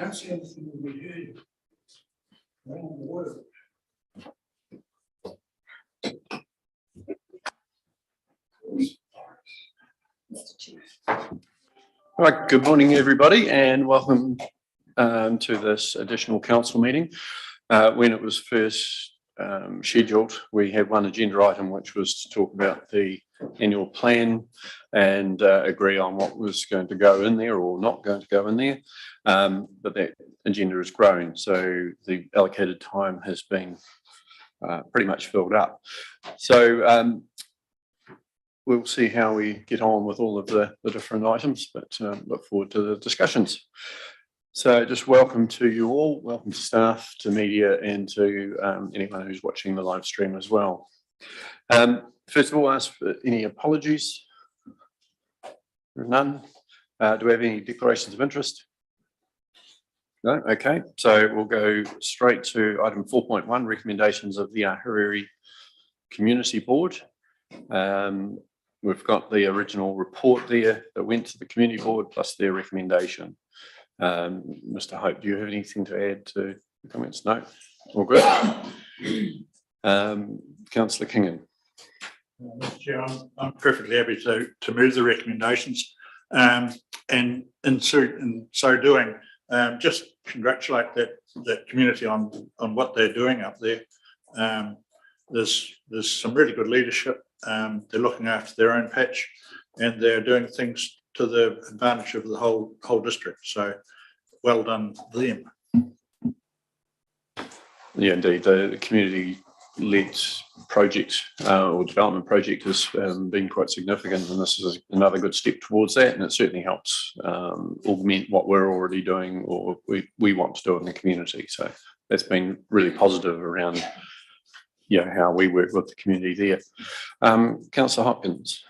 Don't see anything we heard. Wrong word. All right, good morning, everybody, and welcome to this additional council meeting. When it was first scheduled, we had one agenda item, which was to talk about the annual plan and agree on what was going to go in there or not going to go in there. But that agenda has grown, so the allocated time has been pretty much filled up. So we'll see how we get on with all of the different items, but look forward to the discussions. So just welcome to you all, welcome to staff, to media, and to anyone who's watching the live stream as well. First of all, ask for any apologies. There are none. Do we have any declarations of interest? No? Okay, so we'll go straight to item 4.1, recommendations of the Hariri Community Board. We've got the original report there that went to the community board plus their recommendation. Mr. Hope, do you have anything to add to the comments? No? All good? Councillor Kingan. Mr. Chair, I'm perfectly happy to move the recommendations, and in so doing, just congratulate that community on what they're doing up there. There's some really good leadership. They're looking after their own patch, and they're doing things to the advantage of the whole district. So, well done them. Yeah, indeed, the community-led project or development project has been quite significant, and this is another good step towards that, and it certainly helps augment what we're already doing or we want to do in the community. So that's been really positive around how we work with the community there. Councillor Hopkins.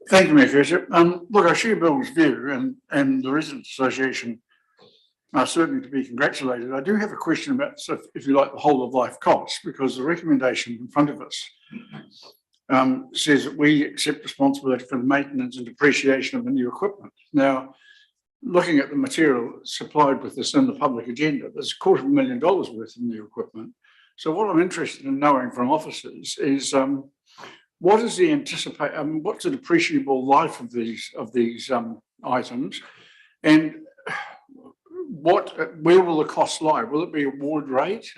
Thank you, Mr. Bishop. Look, I share Bill's view, and the Residents Association are certainly to be congratulated. I do have a question about, so if you like, the whole of life costs, because the recommendation in front of us says that we accept responsibility for the maintenance and depreciation of the new equipment. Now, looking at the material supplied with this in the public agenda, there's $250,000 worth of new equipment. So what I'm interested in knowing from officers is what is the what's the depreciable life of these items, and where will the cost lie? Will it be a ward rate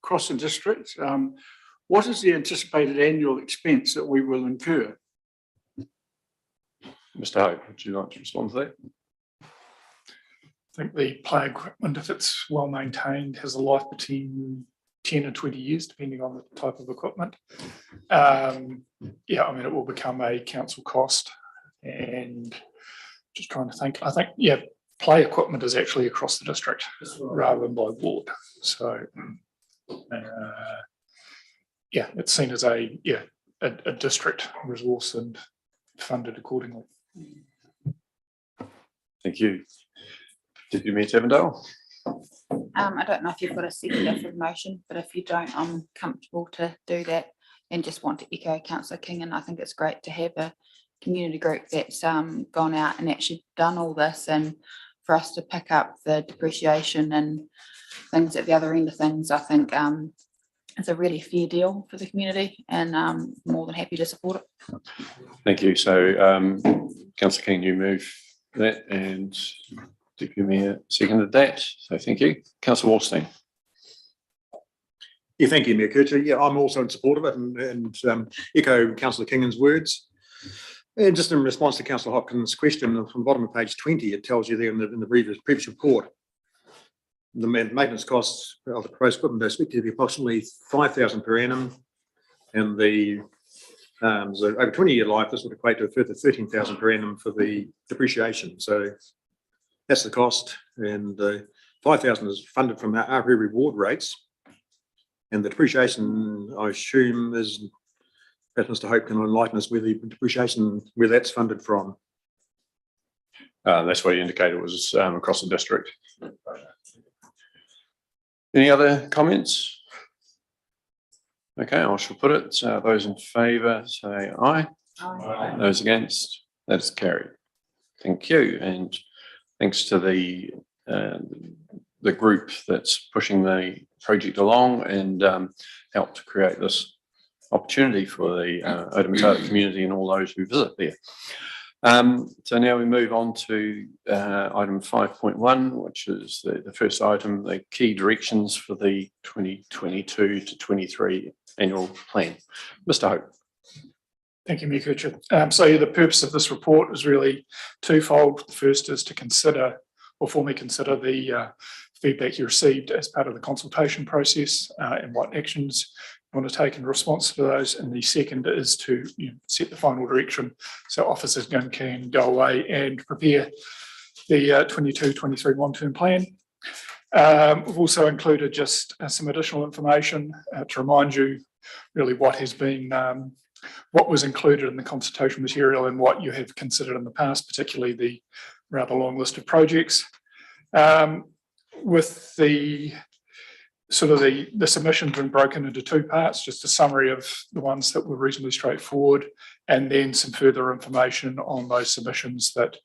across the district? What is the anticipated annual expense that we will incur? Mr. Hope, would you like to respond to that? I think the play equipment, if it's well maintained, has a life between 10 and 20 years, depending on the type of equipment. Yeah, I mean, it will become a council cost, and just trying to think, I think, yeah, play equipment is actually across the district rather than by ward. So, yeah, it's seen as a district resource and funded accordingly. Thank you. Deputy Mayor Avondale. I don't know if you've got a seconder for the motion, but if you don't, I'm comfortable to do that, and just want to echo Councillor King. And I think it's great to have a community group that's gone out and actually done all this, and for us to pick up the depreciation and things at the other end of things. I think it's a really fair deal for the community, and I'm more than happy to support it. Thank you. So Councillor King, you move that, and Deputy Mayor seconded that. So thank you. Councillor Wallstein. Yeah, thank you, Mayor Kircher. Yeah, I'm also in support of it, and echo Councillor Kingan's words. And just in response to Councillor Hopkins' question, from the bottom of page 20, it tells you there in the previous report, the maintenance costs of the proposed equipment are expected to be approximately $5,000 per annum, and so over 20-year life, this would equate to a further $13,000 per annum for the depreciation. So that's the cost, and the $5,000 is funded from our reward rates, and the depreciation, I assume, is, perhaps Mr. Hope can enlighten us where the depreciation, where that's funded from. That's what you indicated was across the district. Any other comments? Okay, I shall put it. Those in favour say aye. Aye. Those against, that is carried. Thank you, and thanks to the the group that's pushing the project along and help to create this opportunity for the Untitled community and all those who visit there. So now we move on to item 5.1, which is the first item, the key directions for the 2022 to 23 annual plan. Mr. Hope. Thank you, Mayor Kirchhoff. So yeah, the purpose of this report is really twofold. The first is to consider or formally consider the feedback you received as part of the consultation process and what actions you want to take in response to those. And the second is to set the final direction so officers can go away and prepare the 22-23 long-term plan. We've also included just some additional information to remind you really what has been what was included in the consultation material and what you have considered in the past, particularly the rather long list of projects. With the the submissions been broken into two parts, just a summary of the ones that were reasonably straightforward, and then some further information on those submissions that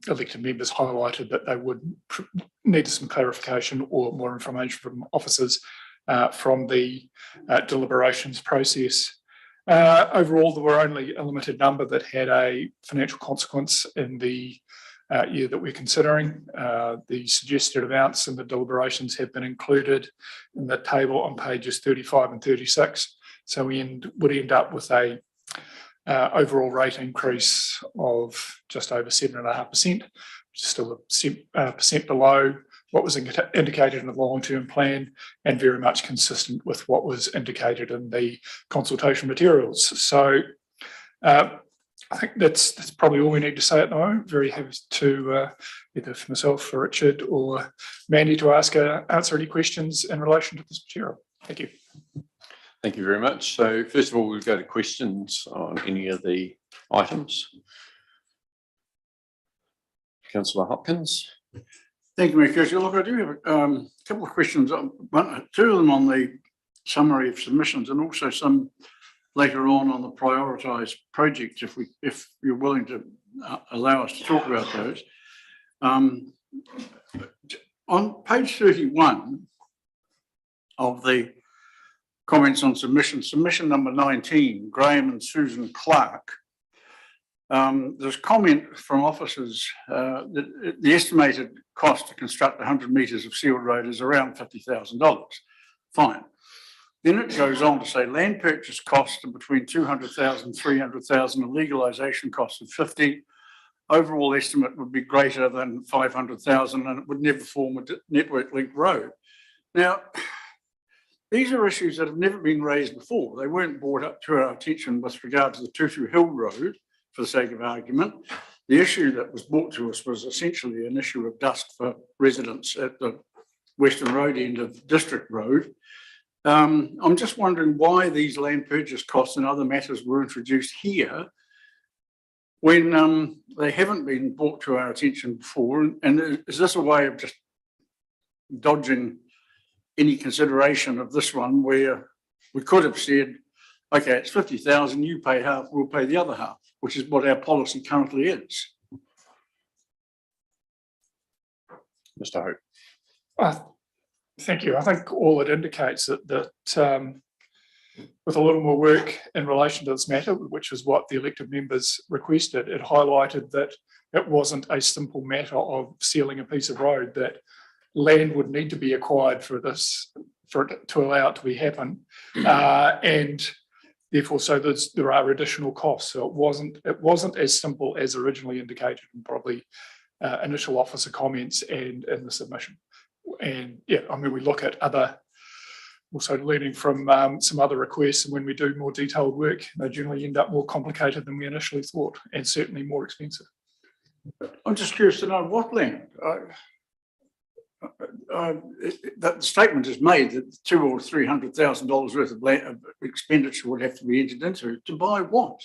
elected members highlighted that they would need some clarification or more information from officers from the deliberations process. Overall, there were only a limited number that had a financial consequence in the year that we're considering. The suggested amounts and the deliberations have been included in the table on pages 35 and 36. So we would end up with a overall rate increase of just over 7.5%, which is still a percent below what was indicated in the long-term plan and very much consistent with what was indicated in the consultation materials. So I think that's probably all we need to say at the moment. Very happy to either for myself or Richard or Mandy to answer any questions in relation to this material. Thank you. Thank you very much. So first of all, we'll go to questions on any of the items. Councillor Hopkins. Thank you, Mayor Kirchhoff. Look, I do have a couple of questions. Two of them on the summary of submissions and also some later on the prioritised projects, if you're willing to allow us to talk about those. On page 31 of the comments on submission number 19, Graham and Susan Clark, there's comment from officers that the estimated cost to construct 100 metres of sealed road is around $50,000. Fine. Then it goes on to say land purchase costs are between 200,000 and 300,000, and legalisation costs of 50. Overall estimate would be greater than 500,000 and it would never form a network link road. Now, these are issues that have never been raised before. They weren't brought up to our attention with regard to the Tutu Hill Road, for the sake of argument. The issue that was brought to us was essentially an issue of dust for residents at the Western Road end of District Road. I'm just wondering why these land purchase costs and other matters were introduced here when they haven't been brought to our attention before. And is this a way of just dodging any consideration of this one where we could have said, okay, it's 50,000, you pay half, we'll pay the other half, which is what our policy currently is. Mr. Hope. Thank you. I think all it indicates that with a little more work in relation to this matter, which is what the elected members requested, it highlighted that it wasn't a simple matter of sealing a piece of road, that land would need to be acquired for it to allow it to happen. And therefore, so there are additional costs. So it wasn't as simple as originally indicated in probably initial officer comments and in the submission. And yeah, I mean, we look at also learning from some other requests, and when we do more detailed work, they generally end up more complicated than we initially thought, and certainly more expensive. I'm just curious to know what land. That statement is made that $200,000 or $300,000 worth of land of expenditure would have to be entered into to buy what?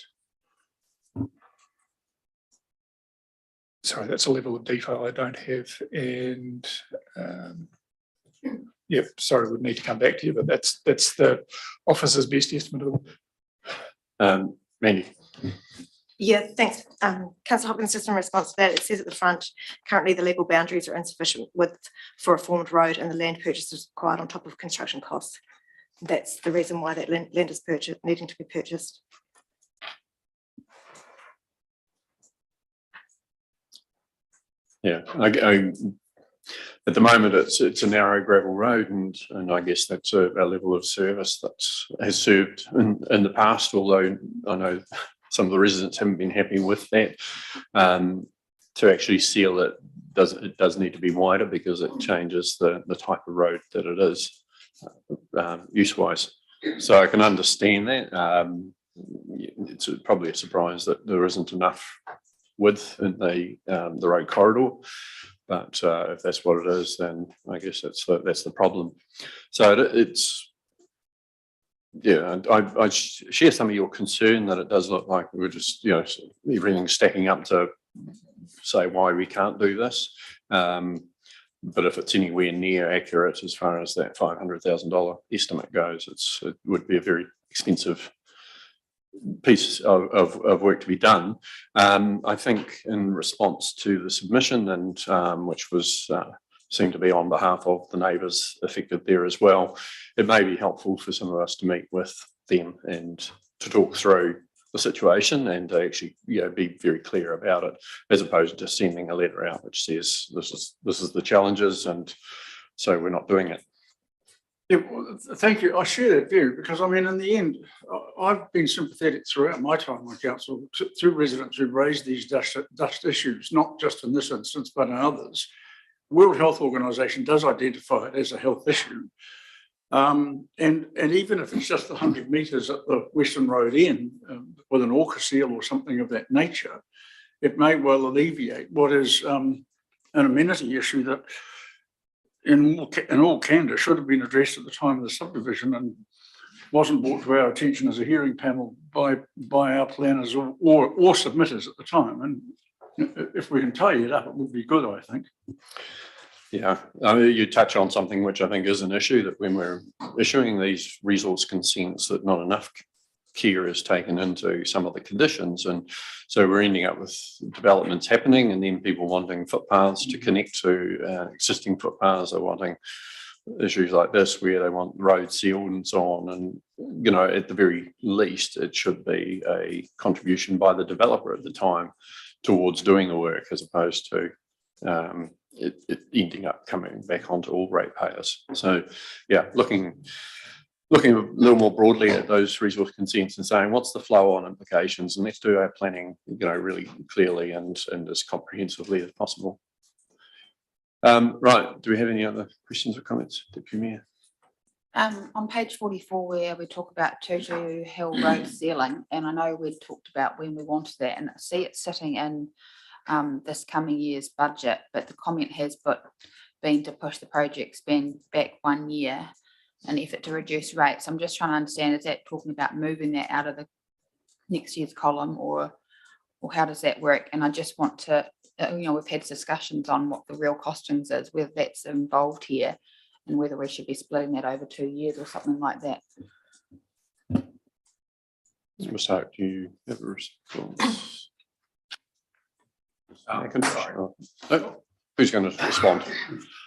Sorry, that's a level of detail I don't have, and yeah, sorry, would need to come back to you, but that's the officer's best estimate of it. Mandy. Yeah, thanks. Councillor Hopkins, just in response to that, it says at the front, currently the legal boundaries are insufficient width for a formed road and the land purchase is required on top of construction costs. That's the reason why that land is needing to be purchased. Yeah, at the moment, it's a narrow gravel road, and I guess that's a level of service that has served in the past. Although I know some of the residents haven't been happy with that. To actually seal it does need to be wider because it changes the type of road that it is use-wise. So I can understand that. It's probably a surprise that there isn't enough width in the road corridor. But if that's what it is, then I guess that's the problem. So it's, yeah, I share some of your concern that it does look like we're just, everything's stacking up to say why we can't do this. But if it's anywhere near accurate as far as that $500,000 estimate goes, it would be a very expensive piece of work to be done. I think in response to the submission, and which was seemed to be on behalf of the neighbours affected there as well, it may be helpful for some of us to meet with them and to talk through the situation and to actually be very clear about it, as opposed to sending a letter out which says this is the challenges and so we're not doing it. Yeah, well, thank you. I share that view because, I mean, in the end, I've been sympathetic throughout my time on council to residents who've raised these dust issues, not just in this instance, but in others. The World Health Organization does identify it as a health issue. And even if it's just 100 metres at the Western Road end with an orca seal or something of that nature, it may well alleviate what is an amenity issue that in all candour should have been addressed at the time of the subdivision and wasn't brought to our attention as a hearing panel by our planners or submitters at the time. And if we can tidy it up, it would be good, I think. Yeah, I mean, you touch on something which I think is an issue, that when we're issuing these resource consents, that not enough care is taken into some of the conditions, and so we're ending up with developments happening and then people wanting footpaths to connect to existing footpaths. They're wanting issues like this where they want roads sealed and so on, and at the very least it should be a contribution by the developer at the time towards doing the work, as opposed to it ending up coming back onto all ratepayers. So yeah, looking a little more broadly at those resource consents and saying what's the flow on implications, and let's do our planning really clearly and as comprehensively as possible. Right, do we have any other questions or comments, Deputy Mayor? On page 44, where we talk about Tutu Hill Road ceiling, and I know we'd talked about when we wanted that, and I see it sitting in this coming year's budget, but the comment has been to push the project spend back 1 year, an effort to reduce rates. I'm just trying to understand, is that talking about moving that out of the next year's column, or how does that work? And I just want to, we've had discussions on what the real costings is, whether that's involved here, and whether we should be splitting that over 2 years or something like that. Mr. Hope, do you have a response? Who's going to respond?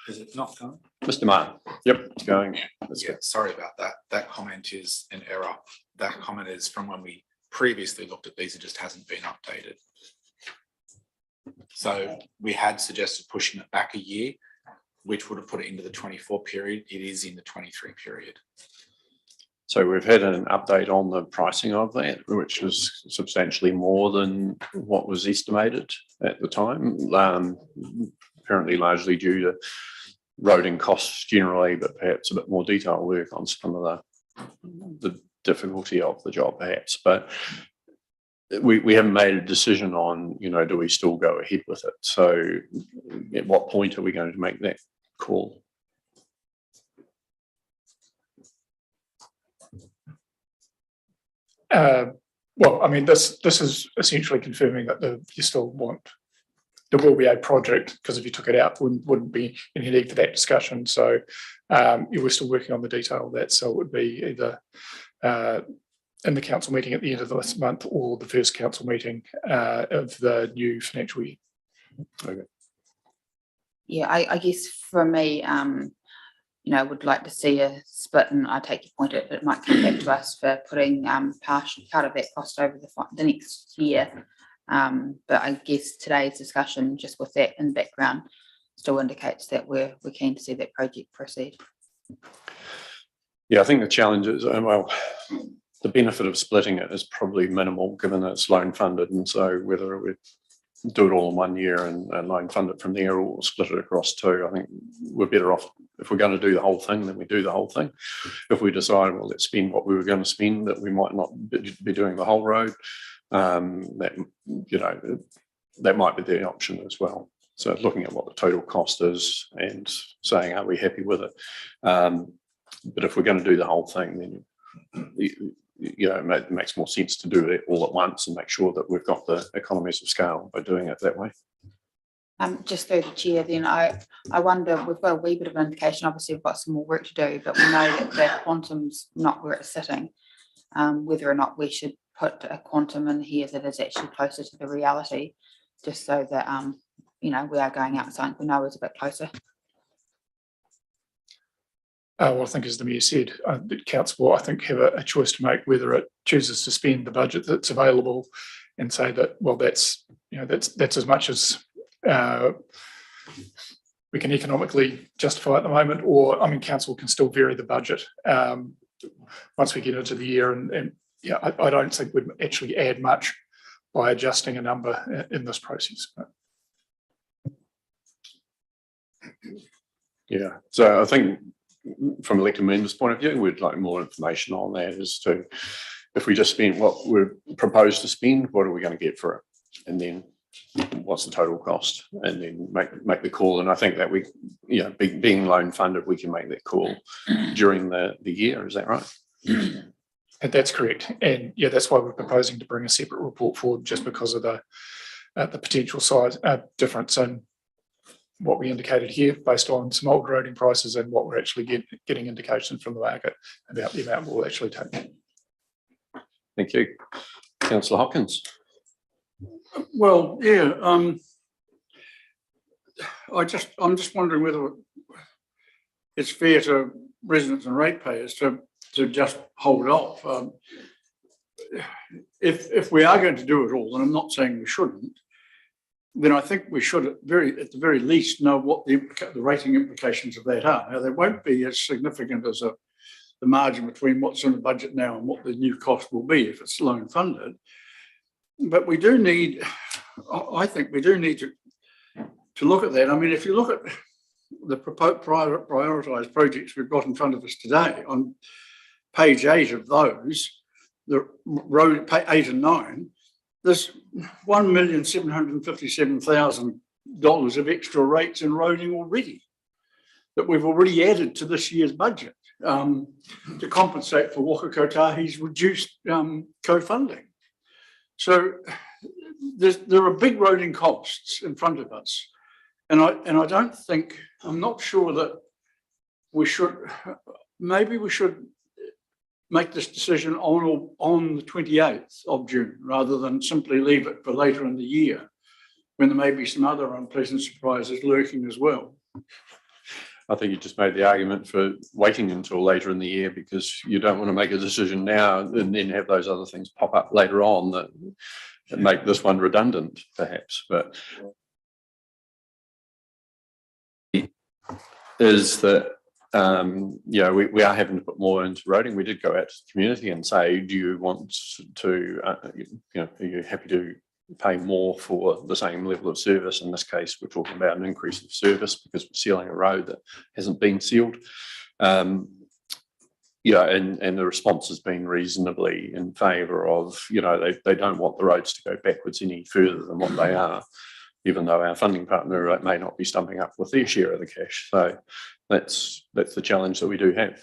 Is it not going? Mr. Martin. Yep, it's going. Yeah, sorry about that. That comment is an error. That comment is from when we previously looked at these. It just hasn't been updated. So we had suggested pushing it back a year, which would have put it into the 24 period. It is in the 23 period. So we've had an update on the pricing of that, which is substantially more than what was estimated at the time. Apparently largely due to roading costs generally, but perhaps a bit more detailed work on some of the difficulty of the job perhaps. But we haven't made a decision on, do we still go ahead with it? So at what point are we going to make that call? Well, I mean, this is essentially confirming that you still want, there will be a project, because if you took it out, wouldn't be any need for that discussion. So we're still working on the detail of that. So it would be either in the council meeting at the end of this month or the first council meeting of the new financial year. Yeah, I guess for me, you know, would like to see a split, and I take your point, it might come back to us for putting part of that cost over the next year. But I guess today's discussion, just with that in the background, still indicates that we're keen to see that project proceed. Yeah, I think the challenge is, well, the benefit of splitting it is probably minimal given that it's loan funded, and so whether we do it all in 1 year and loan fund it from there or split it across two, I think we're better off if we're going to do the whole thing, then we do the whole thing. If we decide, well, let's spend what we were going to spend, that we might not be doing the whole road, that, you know, that might be the option as well. So looking at what the total cost is and saying, are we happy with it? But if we're going to do the whole thing, then you know, it makes more sense to do it all at once and make sure that we've got the economies of scale by doing it that way. Just through the chair, then I wonder, we've got a wee bit of an indication, obviously we've got some more work to do, but we know that the quantum's not where it's sitting. Whether or not we should put a quantum in here that is actually closer to the reality, just so that, you know, we are going out something we know is a bit closer. Well, I think as the Mayor said, the council will, I think, have a choice to make whether it chooses to spend the budget that's available and say that, well, that's, you know, that's as much as we can economically justify at the moment, or, I mean, council can still vary the budget once we get into the year. And yeah, I don't think we'd actually add much by adjusting a number in this process. Yeah, so I think from elected members' point of view, we'd like more information on that as to if we just spend what we're proposed to spend, what are we going to get for it? And then what's the total cost? And then make the call. And I think that we, you know, being loan funded, we can make that call during the year. Is that right? And that's correct. And yeah, that's why we're proposing to bring a separate report forward, just because of the potential size difference in what we indicated here based on some old roading prices and what we're actually getting indications from the market about the amount we'll actually take. Thank you. Councillor Hopkins. Well, yeah, I'm just wondering whether it's fair to residents and ratepayers to just hold off. If we are going to do it all, and I'm not saying we shouldn't, then I think we should at the very least know what the rating implications of that are. Now, they won't be as significant as the margin between what's in the budget now and what the new cost will be if it's loan funded. But we do need, I think we do need to look at that. I mean, if you look at the prioritised projects we've got in front of us today, on page 8 of those, the road, 8 and 9, there's $1,757,000 of extra rates in roading already that we've already added to this year's budget to compensate for Waka Kotahi's reduced co-funding. So there are big roading costs in front of us, and I don't think, I'm not sure that we should, maybe we should make this decision on the 28th of June rather than simply leave it for later in the year when there may be some other unpleasant surprises lurking as well. I think you just made the argument for waiting until later in the year because you don't want to make a decision now and then have those other things pop up later on that make this one redundant, perhaps. But is that you know, we are having to put more into roading. We did go out to the community and say, do you want to, you know, are you happy to pay more for the same level of service? In this case, we're talking about an increase of service because we're sealing a road that hasn't been sealed. You know, and the response has been reasonably in favour of, you know, they don't want the roads to go backwards any further than what they are, even though our funding partner may not be stumping up with their share of the cash. So that's the challenge that we do have.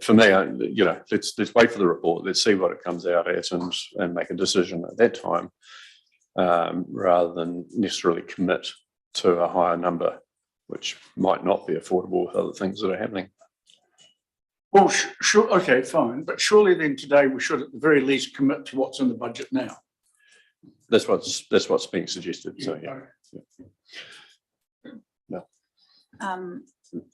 For me, you know, let's wait for the report. Let's see what it comes out at and make a decision at that time, rather than necessarily commit to a higher number, which might not be affordable with other things that are happening. Well, sure, okay, fine, but surely then today we should at the very least commit to what's in the budget now. That's what's being suggested, so yeah.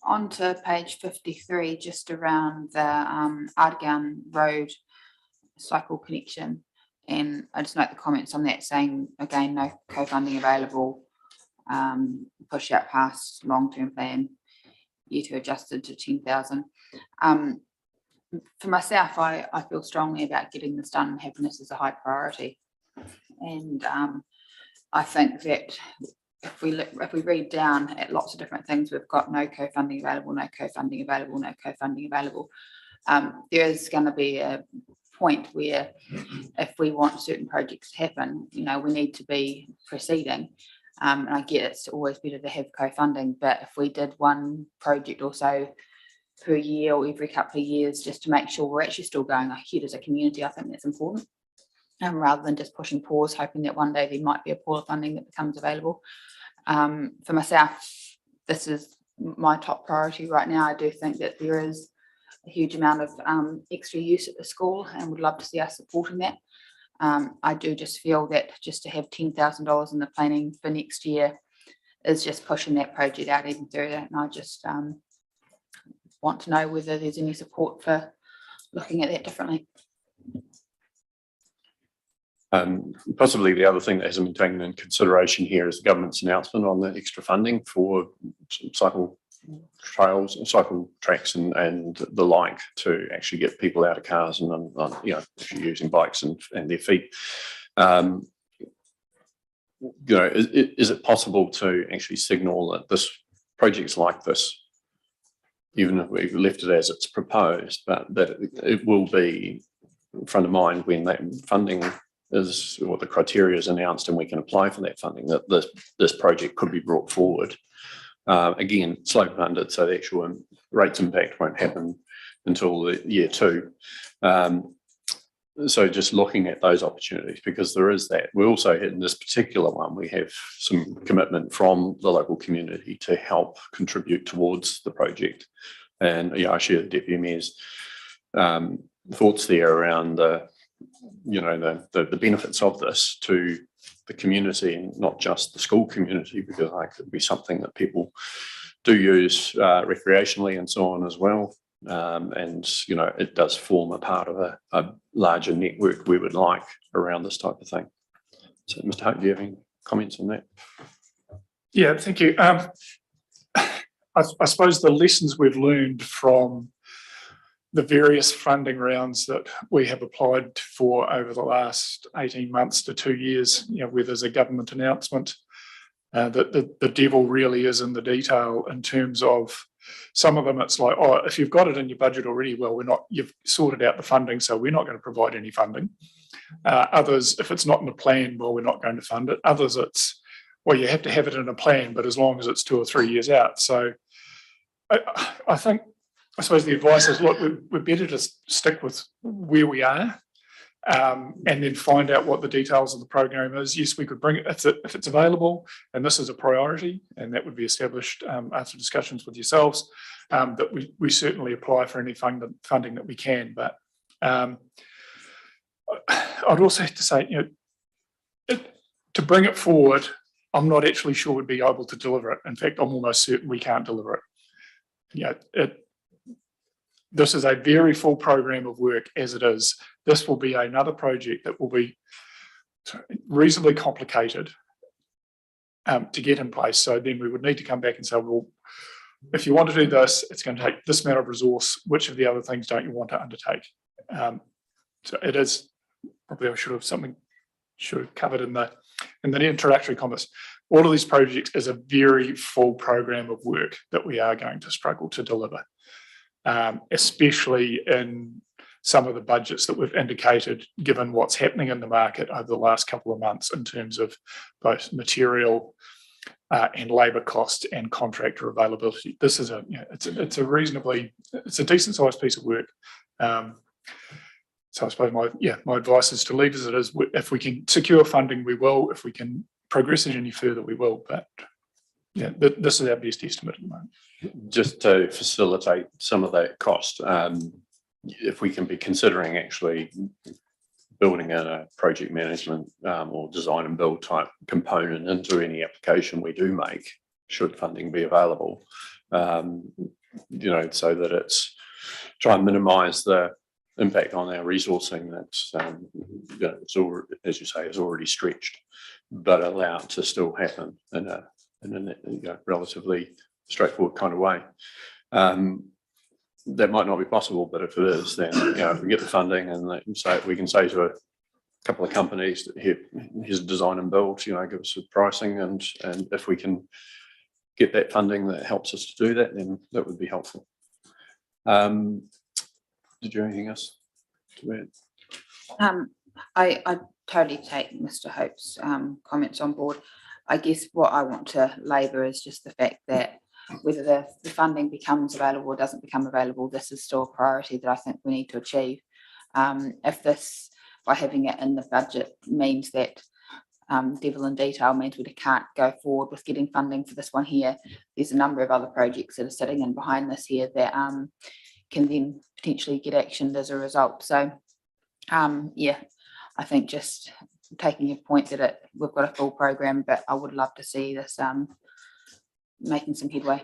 On to page 53, just around the Ardgown Road cycle connection. And I just note the comments on that saying, again, no co-funding available, push out past long-term plan, year 2 adjusted to 10,000. For myself, I feel strongly about getting this done and having this as a high priority. And I think that if we read down at lots of different things, we've got no co-funding available, no co-funding available, no co-funding available. There is going to be a point where if we want certain projects to happen, we need to be proceeding. And I get it's always better to have co-funding, but if we did one project or so per year or every couple of years, just to make sure we're actually still going ahead as a community, I think that's important. Rather than just pushing pause, hoping that one day there might be a pool of funding that becomes available. For myself, this is my top priority right now. I do think that there is a huge amount of extra use at the school and would love to see us supporting that. I do just feel that just to have $10,000 in the planning for next year is just pushing that project out even further. And I just want to know whether there's any support for looking at that differently. Possibly the other thing that hasn't been taken into consideration here is the government's announcement on the extra funding for cycle trails and cycle tracks and the like to actually get people out of cars and actually using bikes and their feet. Is it possible to actually signal that this projects like this, even if we've left it as it's proposed, but that it will be front of mind when that funding is, or the criteria is announced and we can apply for that funding, that this project could be brought forward. Again, slow funded, so the actual rates impact won't happen until the year 2. So just looking at those opportunities, because there is that. We also, in this particular one, we have some commitment from the local community to help contribute towards the project. And I share the Deputy Mayor's thoughts there around the benefits of this to the community and not just the school community, because it could be something that people do use recreationally and so on as well. And it does form a part of a larger network we would like around this type of thing. So, Mr. Hope, do you have any comments on that? Yeah, thank you. I suppose the lessons we've learned from the various funding rounds that we have applied for over the last 18 months to 2 years, where there's a government announcement, that the devil really is in the detail in terms of some of them. It's like, oh, if you've got it in your budget already, well, you've sorted out the funding, so we're not going to provide any funding. Others, if it's not in a plan, well, we're not going to fund it. Others, it's, well, you have to have it in a plan, but as long as it's 2 or 3 years out. So I suppose the advice is, look, we're better to stick with where we are, and then find out what the details of the program is. Yes, we could bring it if it's available, and this is a priority, and that would be established after discussions with yourselves, that we certainly apply for any funding that we can. But I'd also have to say, to bring it forward, I'm not actually sure we'd be able to deliver it. In fact, I'm almost certain we can't deliver it. This is a very full program of work as it is. This will be another project that will be reasonably complicated to get in place. So then we would need to come back and say, well, if you want to do this, it's going to take this amount of resource. Which of the other things don't you want to undertake? So it is probably, I should have covered in the introductory comments. All of these projects is a very full program of work that we are going to struggle to deliver. Especially in some of the budgets that we've indicated, given what's happening in the market over the last couple of months in terms of both material and labour cost and contractor availability. This is it's a decent sized piece of work. So I suppose my advice is to leave as it is. If we can secure funding, we will. If we can progress it any further, we will. But Yeah, this is our best estimate at the moment. Just to facilitate some of that cost, if we can be considering actually building in a project management or design and build type component into any application we do make, should funding be available, so that it's try and minimise the impact on our resourcing that's, it's already, as you say, is already stretched, but allow it to still happen in a relatively straightforward kind of way. That might not be possible, but if it is, then if we get the funding and we can say to a couple of companies that here's a design and build, give us a pricing, and if we can get that funding that helps us to do that, then that would be helpful. Did you have anything else to add? I totally take Mr. Hope's comments on board. I guess what I want to labour is just the fact that whether the funding becomes available or doesn't become available, this is still a priority that I think we need to achieve. If this, by having it in the budget, means that devil in detail means we can't go forward with getting funding for this one here, there's a number of other projects that are sitting in behind this here that can then potentially get actioned as a result. So I think just taking your point that we've got a full program, but I would love to see this making some headway.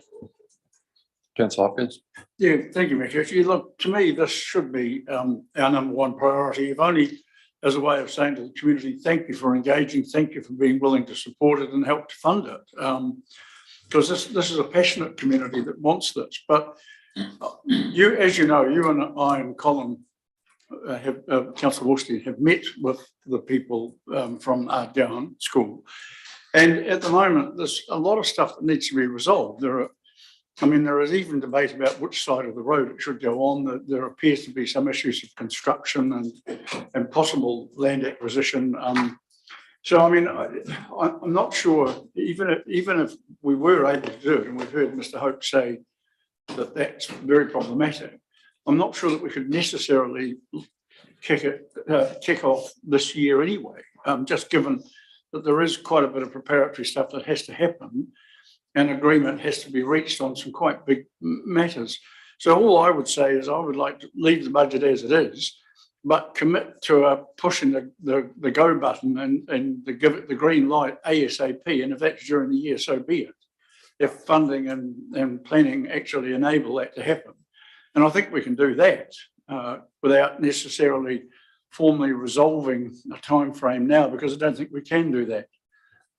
Councillor Hopkins. Yeah, thank you, Mick. Actually, look, to me, this should be our number one priority, if only as a way of saying to the community, thank you for engaging, thank you for being willing to support it and help to fund it. Because this is a passionate community that wants this. But as you know, you and I and Colin Councillor Wolstein have met with the people from Ardgowan School. And at the moment, there's a lot of stuff that needs to be resolved. There is even debate about which side of the road it should go on. There appears to be some issues of construction and possible land acquisition. So, I'm not sure, even if we were able to do it, and we've heard Mr. Hope say that that's very problematic, I'm not sure that we could necessarily kick off this year anyway, just given that there is quite a bit of preparatory stuff that has to happen and agreement has to be reached on some quite big matters. So all I would say is I would like to leave the budget as it is, but commit to pushing the go button and to give it the green light ASAP. And if that's during the year, so be it. If funding and planning actually enable that to happen. And I think we can do that without necessarily formally resolving a time frame now, because I don't think we can do that.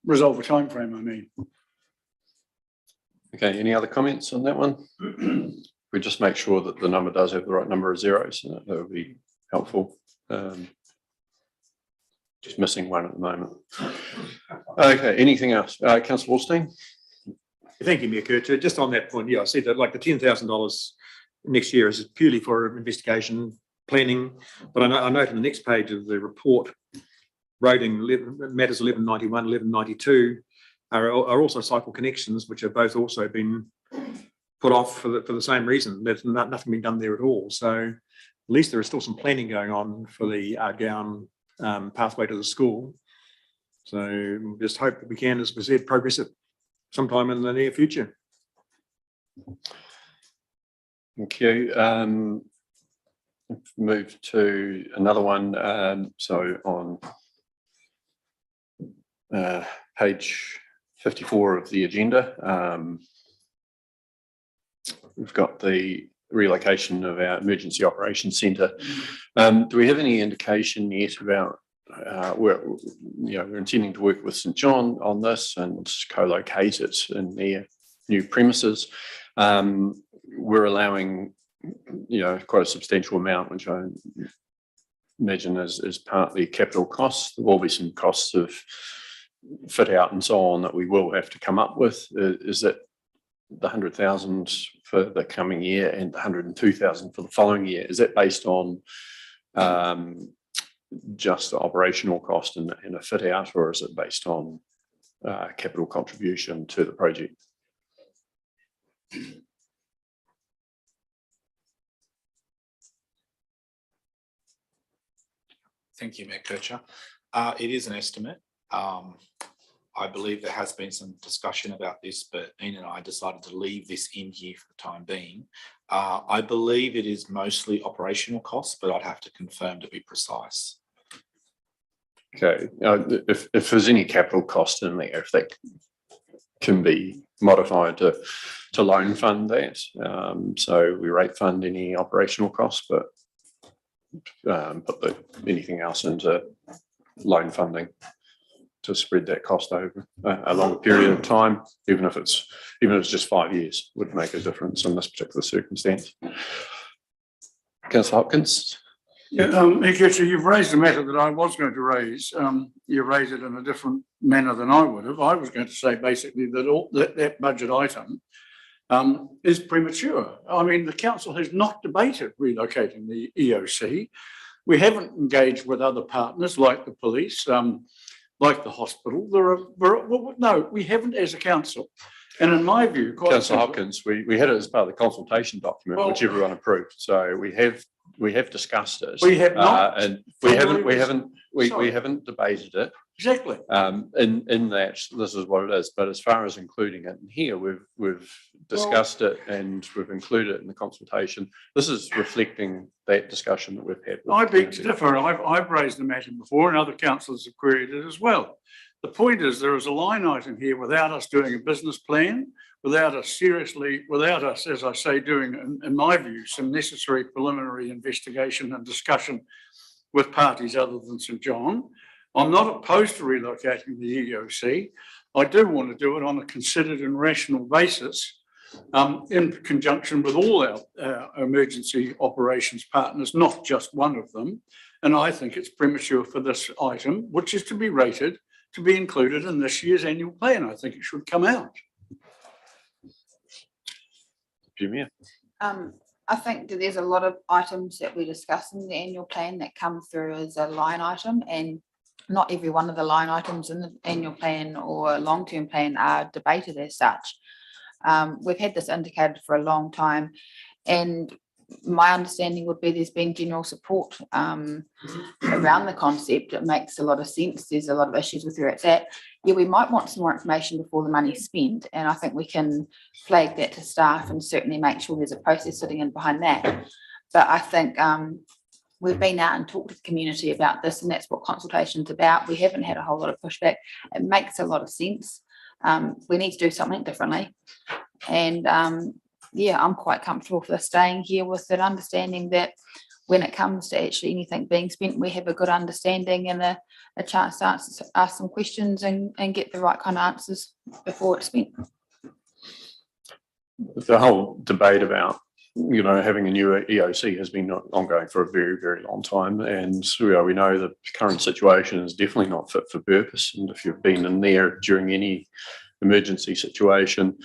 Resolve a time frame, I mean. Okay, any other comments on that one? We just make sure that the number does have the right number of zeros. That would be helpful. Just missing one at the moment. Okay, anything else? Councillor Wolstein? Thank you, Mayor Kircher. Just on that point, I see that like the $10,000 next year is purely for investigation planning, but I note in the next page of the report, roading matters 1191, 1192 are also cycle connections, which have both also been put off for the same reason. There's nothing being done there at all. So at least there is still some planning going on for the Ardgowan pathway to the school. So just hope that we can, as we said, progress it sometime in the near future. Thank you. Move to another one. So on page 54 of the agenda, we've got the relocation of our emergency operations centre. Do we have any indication yet about we're intending to work with St John on this and co-locate it in their new premises? We're allowing quite a substantial amount, which I imagine is partly capital costs. There will be some costs of fit out and so on that we will have to come up with. Is it the 100,000 for the coming year and 102,000 for the following year? Is that based on just the operational cost and a fit out, or is it based on capital contribution to the project? Thank you, Mayor Kircher. It is an estimate. I believe there has been some discussion about this, but Ian and I decided to leave this in here for the time being. I believe it is mostly operational costs, but I'd have to confirm to be precise. Okay, if there's any capital cost in there, if that can be modified to loan fund that. So we rate fund any operational costs, but put anything else into loan funding to spread that cost over a longer period of time, even if it's just 5 years, would make a difference in this particular circumstance. Councillor Hopkins. Yeah, Ikechi, you've raised a matter that I was going to raise. You raised it in a different manner than I would have. I was going to say basically that that budget item is premature. I mean, the council has not debated relocating the EOC. We haven't engaged with other partners like the police, like the hospital. No, we haven't as a council. And in my view, Councillor Hopkins, we had it as part of the consultation document, which everyone approved. So we have discussed it. We have not. And we haven't debated it. Exactly. In that this is what it is. But as far as including it in here, we've discussed it and we've included it in the consultation. This is reflecting that discussion that we've had. I beg to differ. I've raised the matter before and other councillors have queried it as well. The point is there is a line item here without us doing a business plan, without us, as I say, doing, in my view, some necessary preliminary investigation and discussion with parties other than St John. I'm not opposed to relocating the EOC. I do want to do it on a considered and rational basis in conjunction with all our emergency operations partners, not just one of them. And I think it's premature for this item, which is to be rated, to be included in this year's annual plan. I think it should come out. Jimmy. I think that there's a lot of items that we discuss in the annual plan that come through as a line item, and not every one of the line items in the annual plan or long-term plan are debated as such. We've had this indicated for a long time, and my understanding would be there's been general support around the concept. It makes a lot of sense. There's a lot of issues with where it's at. Yeah, we might want some more information before the money's spent, and I think we can flag that to staff and certainly make sure there's a process sitting in behind that. But I think we've been out and talked to the community about this, and that's what consultation's about. We haven't had a whole lot of pushback. It makes a lot of sense. We need to do something differently. And yeah, I'm quite comfortable for staying here with that understanding that when it comes to actually anything being spent, we have a good understanding and a chance to ask some questions and get the right kind of answers before it's spent. The whole debate about, having a new EOC has been ongoing for a very, very long time. And we know the current situation is definitely not fit for purpose. And if you've been in there during any emergency situation,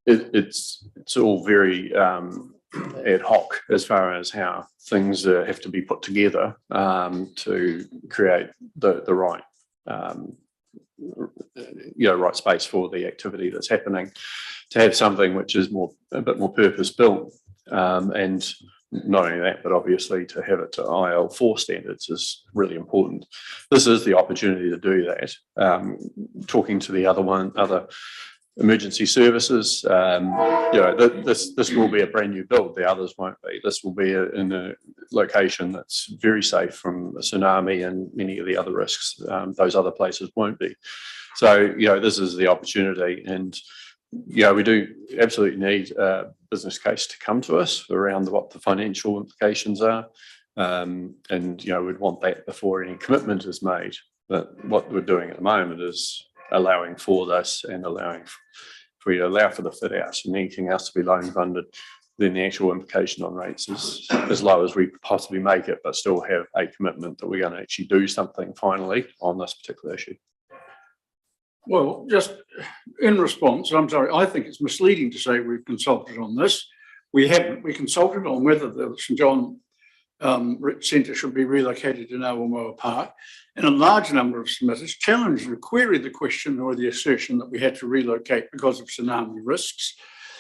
it's all very ad hoc as far as how things have to be put together to create the right right space for the activity that's happening. To have something which is a bit more purpose built, and not only that, but obviously to have it to IL4 standards is really important. This is the opportunity to do that. Talking to the other emergency services, this will be a brand new build. The others won't be. This will be in a location that's very safe from a tsunami and many of the other risks. Those other places won't be. So, this is the opportunity, and we do absolutely need a business case to come to us around what the financial implications are, and we'd want that before any commitment is made. But what we're doing at the moment is allowing for this and allowing for you to allow for the fit outs and anything else to be loan funded, then the actual implication on rates is as low as we could possibly make it, but still have a commitment that we're going to actually do something finally on this particular issue. Well, just in response, I'm sorry, I think it's misleading to say we've consulted on this. We haven't. We consulted on whether the St John Centre should be relocated to Nawamoa Park, and a large number of submitters challenged and queried the question or the assertion that we had to relocate because of tsunami risks.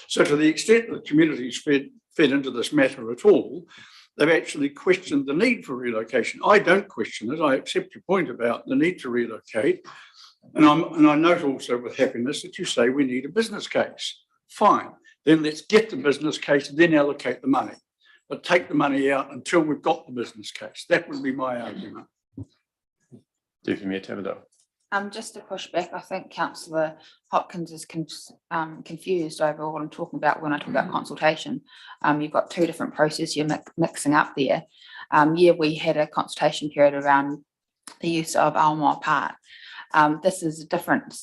So to the extent that the community's fed into this matter at all, they've actually questioned the need for relocation. I don't question it. I accept your point about the need to relocate. And I note also with happiness that you say we need a business case. Fine, then let's get the business case, then allocate the money. But take the money out until we've got the business case. That would be my argument. Deputy Mayor Tamadale. Just to push back, I think councillor Hopkins is confused over what I'm talking about when I talk about consultation. You've got two different processes you're mixing up there. Yeah, we had a consultation period around the use of Aomoa Park. This is a different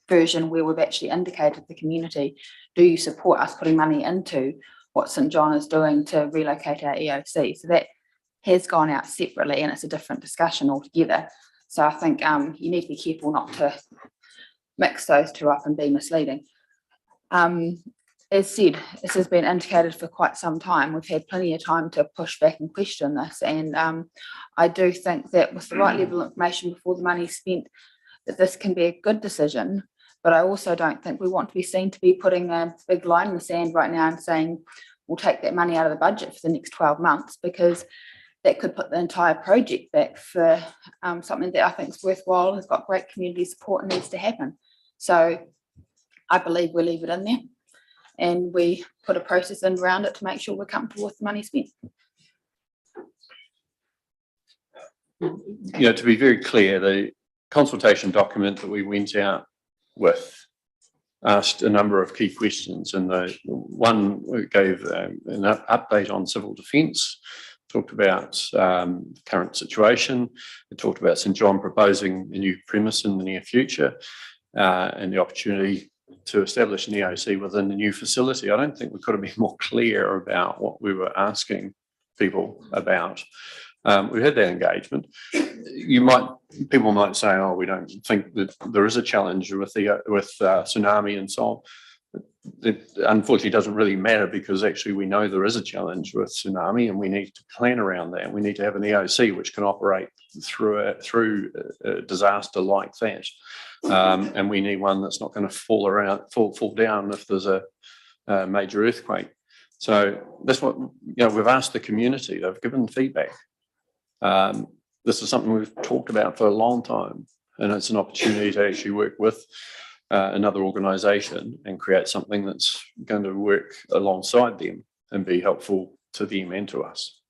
version where we've actually indicated to the community, do you support us putting money into what St John is doing to relocate our EOC? So that has gone out separately and it's a different discussion altogether. So I think you need to be careful not to mix those two up and be misleading. As said, this has been indicated for quite some time. We've had plenty of time to push back and question this. And I do think that with the right level of information before the money is spent, that this can be a good decision. But I also don't think we want to be seen to be putting a big line in the sand right now and saying, we'll take that money out of the budget for the next 12 months, because that could put the entire project back for something that I think is worthwhile, has got great community support and needs to happen. So I believe we leave it in there and we put a process in around it to make sure we're comfortable with the money spent. To be very clear, the consultation document that we went out with asked a number of key questions, and the one gave an update on civil defence, talked about current situation, it talked about St John proposing a new premise in the near future and the opportunity to establish an EOC within the new facility. I don't think we could have been more clear about what we were asking people about. We had that engagement. People might say, oh, we don't think that there is a challenge with tsunami and so on. It unfortunately doesn't really matter, because actually we know there is a challenge with tsunami and we need to plan around that. We need to have an EOC which can operate through a disaster like that. And we need one that's not going to fall down if there's a major earthquake. So that's what we've asked the community. They've given feedback. This is something we've talked about for a long time, and it's an opportunity to actually work with another organisation and create something that's going to work alongside them and be helpful to them and to us.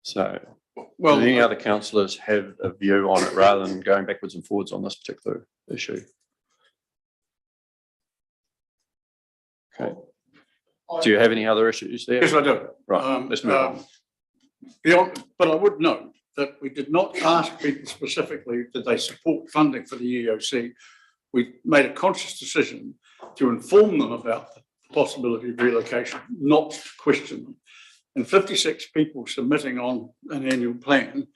So, do any other councillors have a view on it rather than going backwards and forwards on this particular issue? Okay. Do you have any other issues there? Yes, I do. Right, let's move on. But I would note that we did not ask people specifically that they support funding for the EOC. We made a conscious decision to inform them about the possibility of relocation, not to question them. And 56 people submitting on an annual plan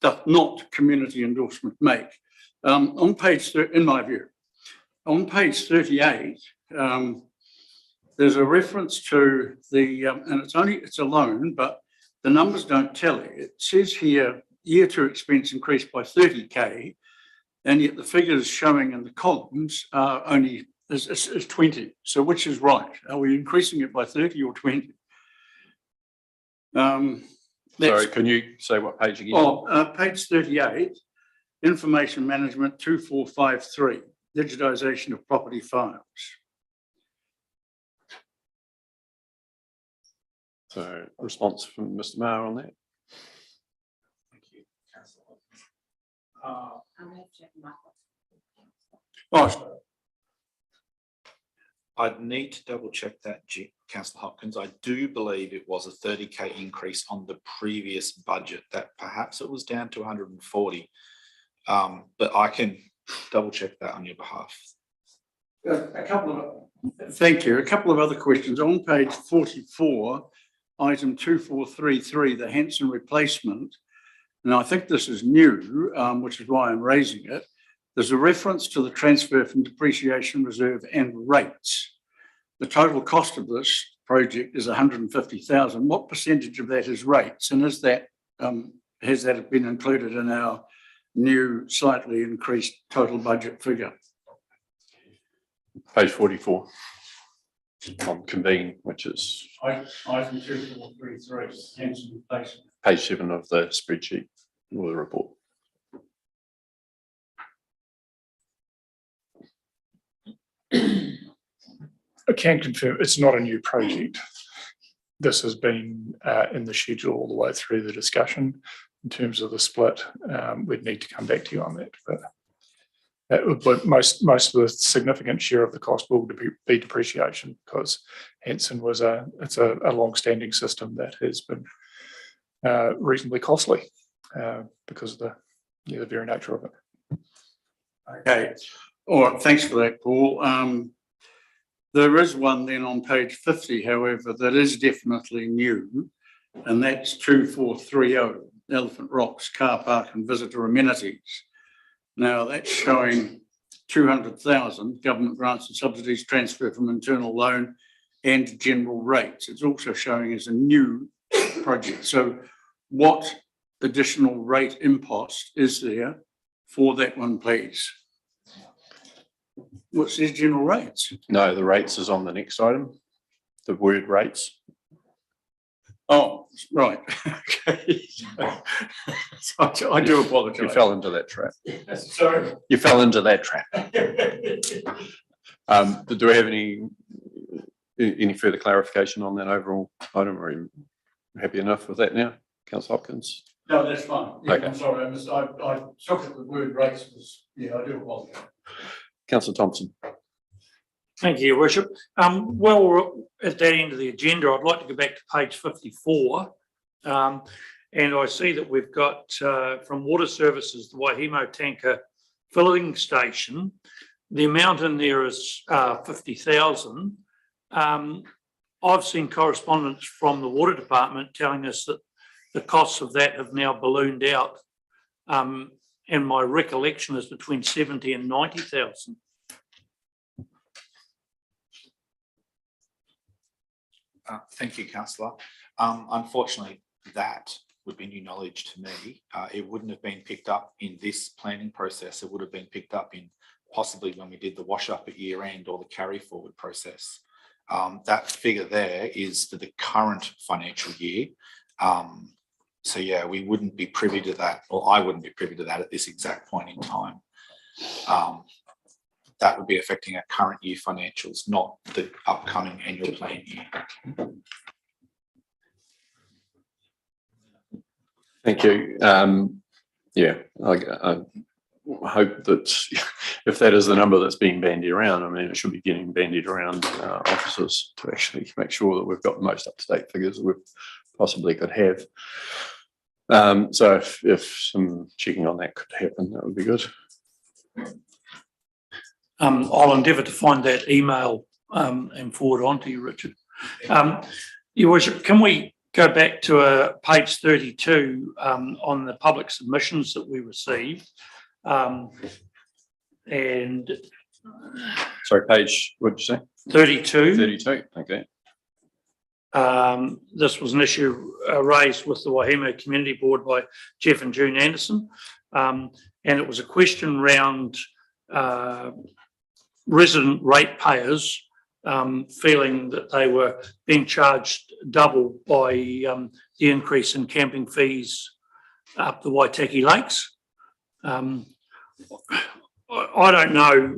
does not community endorsement make. On page, in my view, on page 38, there's a reference to the, and it's a loan, but the numbers don't tally. It says here, year two expense increased by 30K, and yet the figures showing in the columns are only is 20. So which is right? Are we increasing it by 30 or 20? Sorry, can you say what page again? Page 38, information management 2453, digitization of property files. So, response from Mr. Maher on that. Thank you, Councillor. I'd need to double check that, Councillor Hopkins. I do believe it was a 30K increase on the previous budget, that perhaps it was down to 140. But I can double check that on your behalf. Thank you. A couple of other questions. On page 44, item 2433, the Hanson replacement. And I think this is new, which is why I'm raising it. There's a reference to the transfer from depreciation reserve and rates. The total cost of this project is 150,000. What percentage of that is rates? And is that has that been included in our new slightly increased total budget figure? Page 44 on convene, which is item 2433, Hanson replacement. page 7 of the spreadsheet or the report. I can confirm it's not a new project. This has been in the schedule all the way through the discussion. In terms of the split, we'd need to come back to you on that. But most of the significant share of the cost will be depreciation, because Hanson it's a long-standing system that has been reasonably costly because of the very nature of it. Okay, all right, thanks for that, Paul. There is one then on page 50, however, that is definitely new, and that's 2430, Elephant Rocks Car Park and Visitor Amenities. Now that's showing 200,000 government grants and subsidies transfer from internal loan and general rates. It's also showing as a new project. So what additional rate impost is there for that one, please? What's the general rates? No, the rates is on the next item. The word rates. Oh, right. Okay. I do You apologise. fell into that trap. Sorry. You fell into that trap. Do we have any further clarification on that overall item? Or are you happy enough with that now, Councillor Hopkins? No, that's fine. Yeah, Okay. I'm sorry. I took it the word rates was, yeah, I do apologise. Councillor Thompson. Thank you, Your Worship. Well, we're at that end of the agenda, I'd like to go back to page 54. And I see that we've got from Water Services, the Waihemo Tanker Filling Station. The amount in there is 50,000. I've seen correspondence from the Water Department telling us that the costs of that have now ballooned out. And my recollection is between 70 and 90,000. Thank you, Councillor. Unfortunately, that would be new knowledge to me. It wouldn't have been picked up in this planning process. It would have been picked up in possibly when we did the wash up at year end or the carry forward process. That figure there is for the current financial year. So yeah, we wouldn't be privy to that, or I wouldn't be privy to that at this exact point in time. That would be affecting our current year financials, not the upcoming annual plan year. Thank you. Yeah, I hope that if that is the number that's being bandied around, I mean, it should be getting bandied around officers to actually make sure that we've got the most up-to-date figures that we possibly could have. So if some checking on that could happen, that would be good. I'll endeavour to find that email and forward on to you, Richard. Your Worship, can we go back to page 32 on the public submissions that we received? And sorry, page, what did you say? 32. 32, okay. This was an issue raised with the Waihemo Community Board by Jeff and June Anderson. And it was a question around resident ratepayers feeling that they were being charged double by the increase in camping fees up the Waitaki Lakes. I don't know.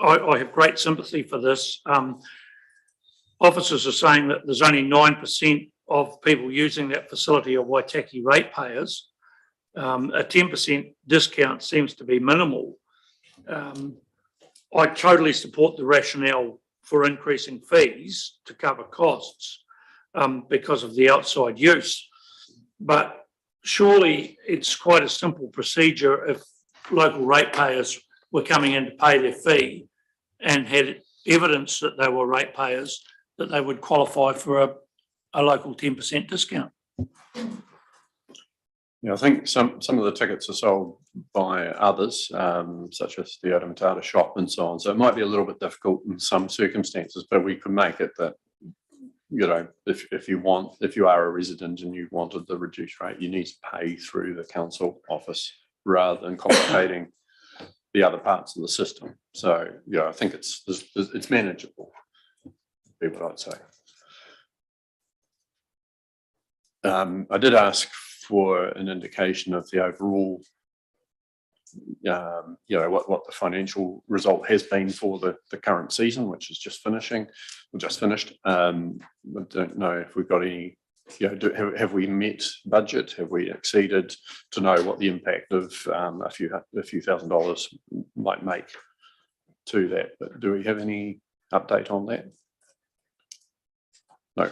I have great sympathy for this. Officers are saying that there's only 9% of people using that facility are Waitaki ratepayers. A 10% discount seems to be minimal. I totally support the rationale for increasing fees to cover costs because of the outside use. But surely it's quite a simple procedure if local ratepayers were coming in to pay their fee and had evidence that they were ratepayers, that they would qualify for a local 10% discount. Yeah, I think some of the tickets are sold by others, such as the Otamatata shop and so on. So it might be a little bit difficult in some circumstances, but we could make it that, you know, if you are a resident and you wanted the reduced rate, you need to pay through the council office rather than complicating the other parts of the system. So yeah, I think it's manageable, would be what I'd say. I did ask for an indication of the overall what the financial result has been for the current season, which is just finished. I don't know if we've got any, have we met budget? Have we exceeded, to know what the impact of a few $1,000s might make to that? But do we have any update on that? No.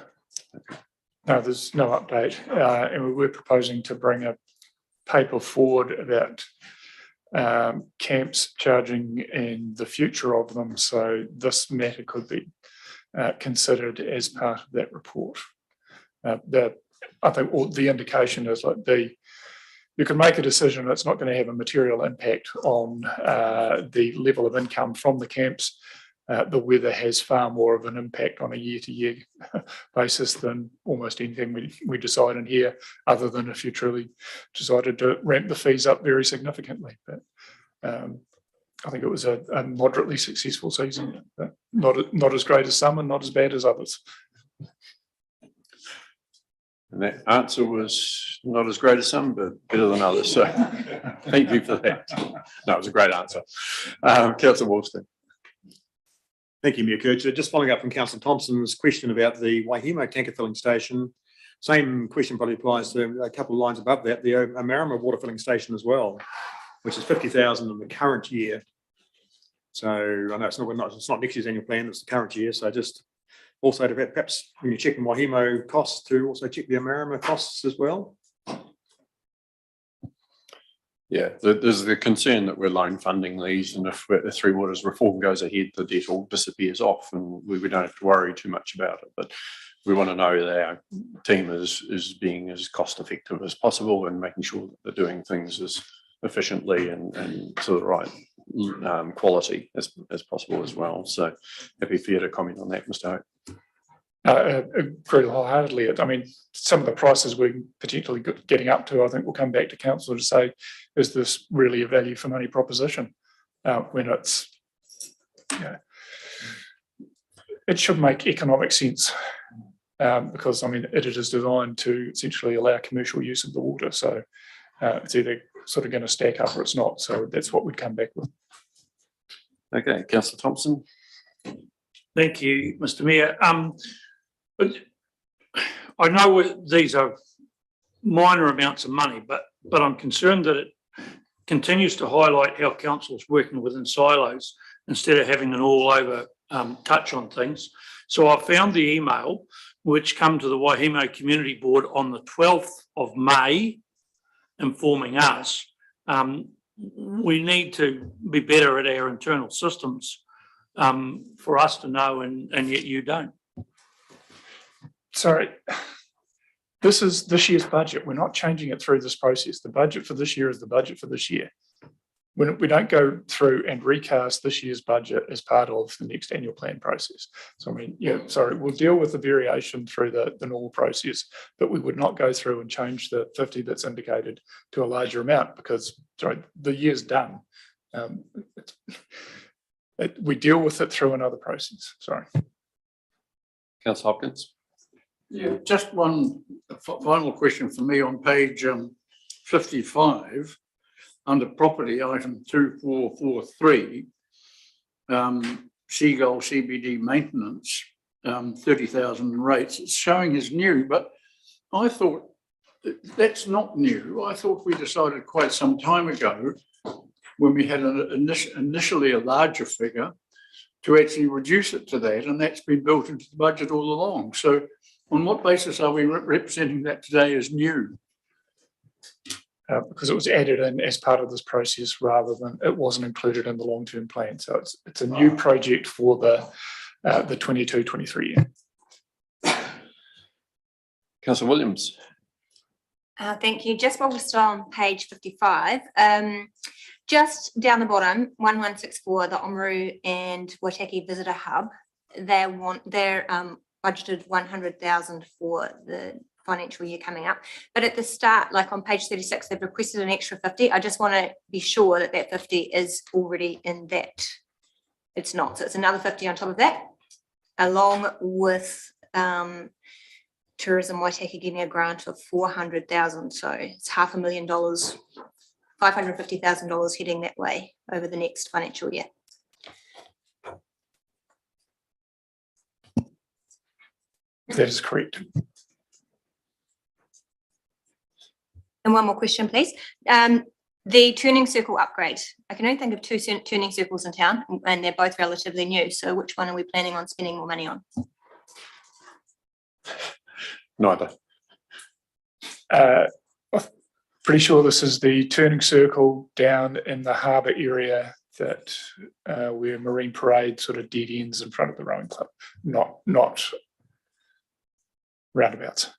Okay. No, there's no update. And we were proposing to bring a paper forward about camps charging and the future of them. So this matter could be considered as part of that report. I think all the indication is like you can make a decision that's not going to have a material impact on the level of income from the camps. The weather has far more of an impact on a year-to-year basis than almost anything we decide in here, other than if you truly decided to ramp the fees up very significantly. But I think it was a moderately successful season, but not as great as some and not as bad as others. And that answer was not as great as some, but better than others. So thank you for that. No, it was a great answer. Councillor Wolfstein. Thank you, Mayor Kircher. Just following up from Councillor Thompson's question about the Waihemo tanker filling station. Same question probably applies to a couple of lines above that, the Omarama water filling station as well, which is 50,000 in the current year. So I know it's not next year's annual plan, it's the current year. So just also to perhaps when you're checking Waihemo costs, to also check the Omarama costs as well. Yeah, there's the concern that we're loan funding these, and if the Three Waters reform goes ahead, the debt all disappears off, and we don't have to worry too much about it. But we want to know that our team is being as cost effective as possible and making sure that they're doing things as efficiently and to the right quality as possible as well. So happy for you to comment on that, Mr. Hope. Agree wholeheartedly. I mean, some of the prices we're particularly getting up to, I think we'll come back to council to say, is this really a value for money proposition? When it's, it should make economic sense because, I mean, it is designed to essentially allow commercial use of the water. So it's either sort of going to stack up or it's not. So that's what we'd come back with. Okay, Councillor Thompson. Thank you, Mr. Mayor. But I know these are minor amounts of money, but I'm concerned that it continues to highlight how council's working within silos instead of having an all-over touch on things. So I found the email which come to the Waihemo Community Board on the 12th of May, informing us we need to be better at our internal systems for us to know, and yet you don't. Sorry, this is this year's budget. We're not changing it through this process. The budget for this year is the budget for this year. We don't go through and recast this year's budget as part of the next annual plan process. So I mean, we'll deal with the variation through the normal process, but we would not go through and change the 50 that's indicated to a larger amount because the year's done. We deal with it through another process. Sorry. Councillor Hopkins. Yeah, just one final question for me on page 55 under property item 2443, Seagull CBD maintenance, 30,000 rates. It's showing as new, but I thought that's not new. I thought we decided quite some time ago when we had initially a larger figure to actually reduce it to that, and that's been built into the budget all along. So on what basis are we representing that today as new? Because it was added in as part of this process rather than it wasn't included in the long-term plan. So it's a new project for the 22-23 year. Councillor Williams. Thank you. Just while we're still on page 55, just down the bottom, 1164, the Oamaru and Waitaki Visitor Hub, they're budgeted 100,000 for the financial year coming up. But at the start, like on page 36, they've requested an extra 50. I just want to be sure that that 50 is already in that. It's not. So it's another 50 on top of that, along with Tourism Waitaki getting a grant of 400,000. So it's $500,000 $550,000 heading that way over the next financial year. That is correct. And one more question, please. The turning circle upgrade. I can only think of two turning circles in town, and they're both relatively new. So which one are we planning on spending more money on? Neither. I'm pretty sure this is the turning circle down in the harbour area that where Marine Parade sort of dead ends in front of the rowing club, not roundabouts.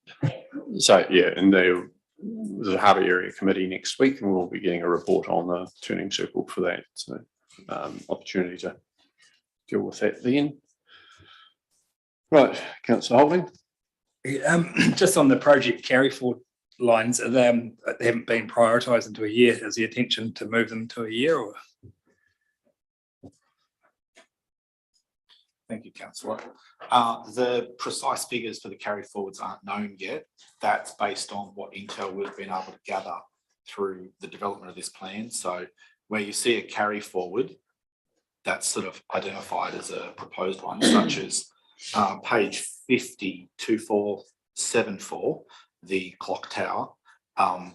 So, yeah, and there's a harbour area committee next week, and we'll be getting a report on the turning circle for that. So, opportunity to deal with that then. Right, Councillor Holding. Just on the project carry forward lines, they haven't been prioritised into a year. Is the intention to move them to a year, or? Thank you, councillor. The precise figures for the carry forwards aren't known yet. That's based on what intel we've been able to gather through the development of this plan. So where you see a carry forward, that's sort of identified as a proposed one, such as page 502474, the clock tower.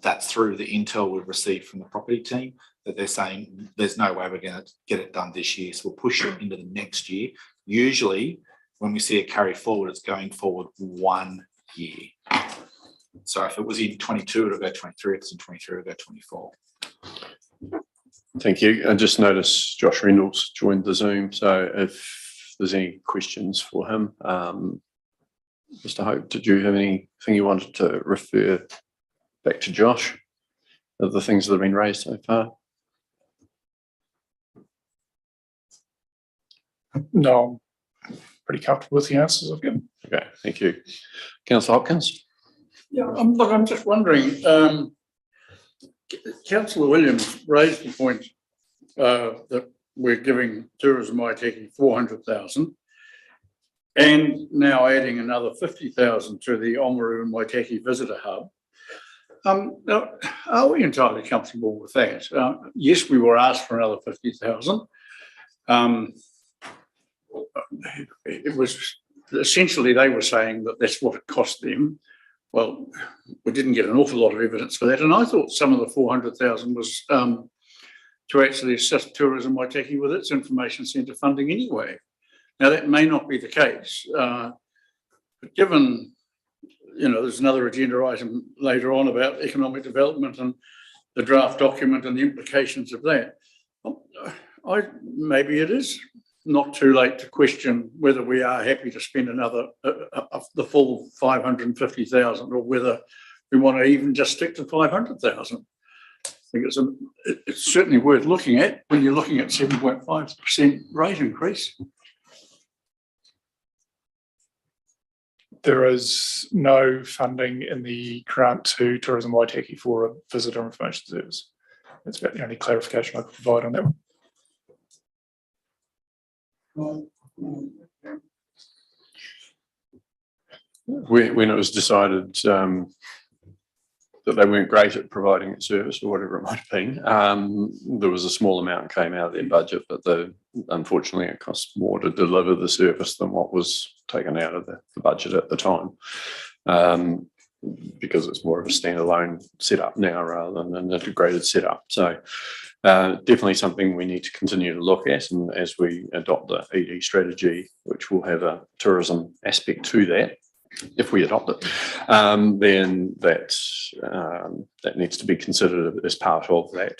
That's through the intel we've received from the property team, that they're saying there's no way we're going to get it done this year, so we'll push it into the next year. Usually when we see a carry forward, it's going forward 1 year. So if it was in 22, it'll go 23. If it's in 23, it'll go 24. Thank you. I just noticed Josh Reynolds joined the Zoom. So if there's any questions for him, Mr. Hope, did you have anything you wanted to refer back to Josh of the things that have been raised so far? No, I'm pretty comfortable with the answers I've given. Okay, thank you. Councillor Hopkins? Yeah, look, I'm just wondering, Councillor Williams raised the point that we're giving Tourism Waitaki 400,000 and now adding another 50,000 to the Oamaru and Waitaki Visitor Hub. Now, are we entirely comfortable with that? Yes, we were asked for another 50,000. It was essentially, they were saying that that's what it cost them. Well, we didn't get an awful lot of evidence for that. And I thought some of the 400,000 was to actually assist Tourism Waitaki with its information centre funding anyway. Now, that may not be the case, but given, you know, there's another agenda item later on about economic development and the draft document and the implications of that, maybe it is not too late to question whether we are happy to spend another the full 550,000 or whether we want to even just stick to 500,000. I think it's certainly worth looking at when you're looking at 7.5% rate increase. There is no funding in the grant to Tourism Waitaki for a visitor information service. That's about the only clarification I could provide on that one. When it was decided that they weren't great at providing a service or whatever it might have been, there was a small amount came out of their budget, but unfortunately it cost more to deliver the service than what was taken out of the budget at the time, because it's more of a standalone setup now rather than an integrated setup. So definitely something we need to continue to look at, and as we adopt the ED strategy, which will have a tourism aspect to that, if we adopt it, then that needs to be considered as part of that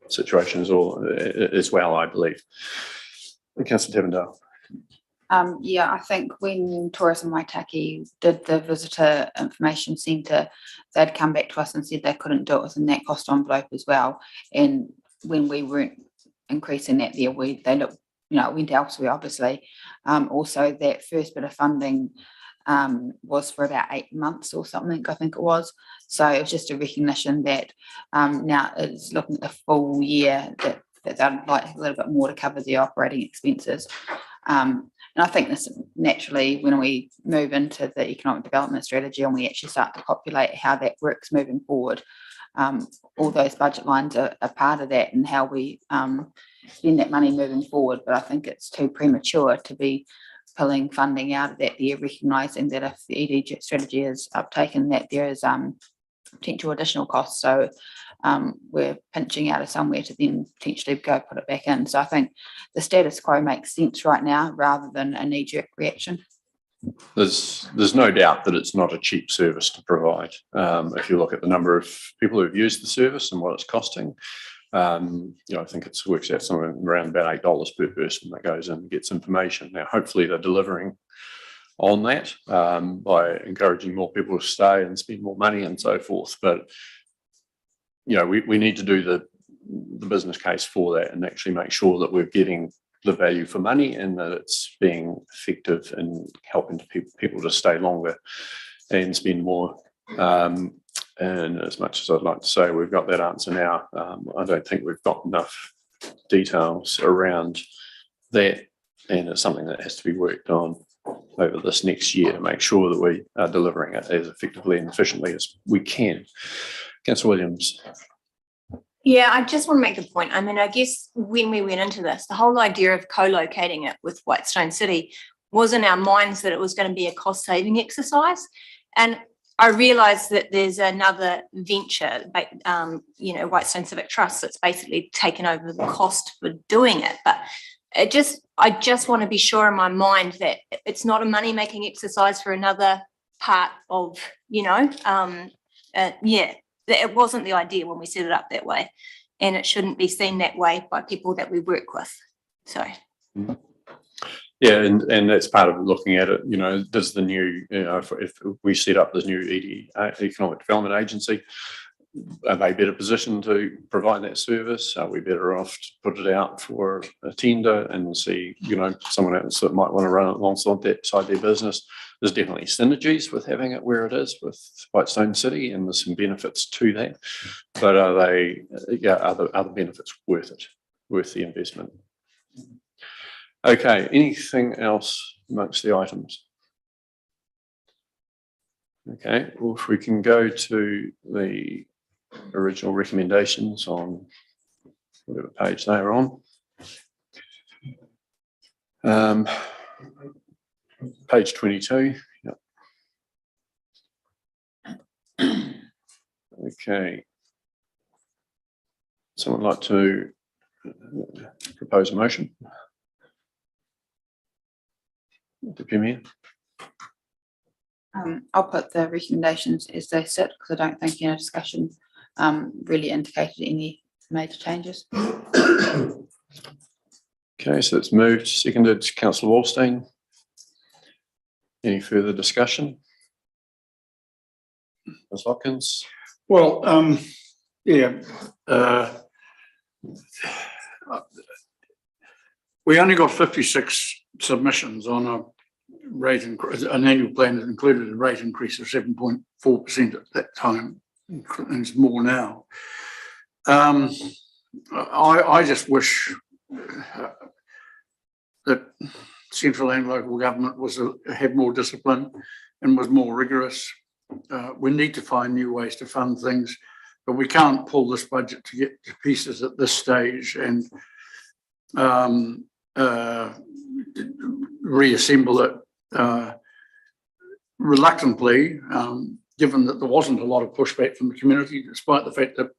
situation as well, I believe. Councillor Tavendale. Yeah, I think when Tourism Waitaki did the visitor information centre, they'd come back to us and said they couldn't do it within that cost envelope as well. And when we weren't increasing that there, they looked, you know, it went elsewhere, obviously. Also, that first bit of funding was for about 8 months or something, I think it was. So it was just a recognition that now it's looking at the full year that they'd like a little bit more to cover the operating expenses. And I think this naturally, when we move into the economic development strategy and we actually start to populate how that works moving forward, all those budget lines are part of that and how we spend that money moving forward. But I think it's too premature to be pulling funding out of that there, recognising that if the ED strategy is uptaken, that there is potential additional costs. So we're pinching out of somewhere to then potentially go put it back in. So I think the status quo makes sense right now rather than a knee-jerk reaction. There's no doubt that it's not a cheap service to provide. If you look at the number of people who've used the service and what it's costing, I think it works out somewhere around about $8 per person that goes in and gets information. Now, hopefully they're delivering on that by encouraging more people to stay and spend more money and so forth. But, we need to do the business case for that and actually make sure that we're getting the value for money and that it's being effective in helping people to stay longer and spend more. And as much as I'd like to say we've got that answer now, I don't think we've got enough details around that, and it's something that has to be worked on over this next year to make sure that we are delivering it as effectively and efficiently as we can. Councillor Williams. Yeah, I just want to make the point. I mean, I guess when we went into this, the whole idea of co-locating it with Whitestone City was in our minds that it was going to be a cost-saving exercise. And I realise that there's another venture, Whitestone Civic Trust, that's basically taken over the cost for doing it. But I just want to be sure in my mind that it's not a money-making exercise for another part of, it wasn't the idea when we set it up that way, and it shouldn't be seen that way by people that we work with. So. Yeah, and that's part of looking at it. Does the new, if we set up this new Economic Development Agency, are they better positioned to provide that service? Are we better off to put it out for a tender and see, someone else that might want to run it alongside that side of their business? There's definitely synergies with having it where it is with Whitestone City, and there's some benefits to that. But are the benefits worth it, worth the investment? Okay, anything else amongst the items? Okay, well, if we can go to the original recommendations on whatever page they are on. Page 22. Yep. Okay. Someone like to propose a motion? Deputy Mayor. I'll put the recommendations as they sit because I don't think any discussion really indicated any major changes. Okay, so it's moved, seconded. Councillor Wallstein. Any further discussion? Ms. Hopkins. Well, we only got 56 submissions on a rate increase, an annual plan that included a rate increase of 7.4% at that time, and it's more now. I just wish that central and local government had more discipline and was more rigorous. We need to find new ways to fund things, but we can't pull this budget to get to pieces at this stage and reassemble it reluctantly, given that there wasn't a lot of pushback from the community, despite the fact that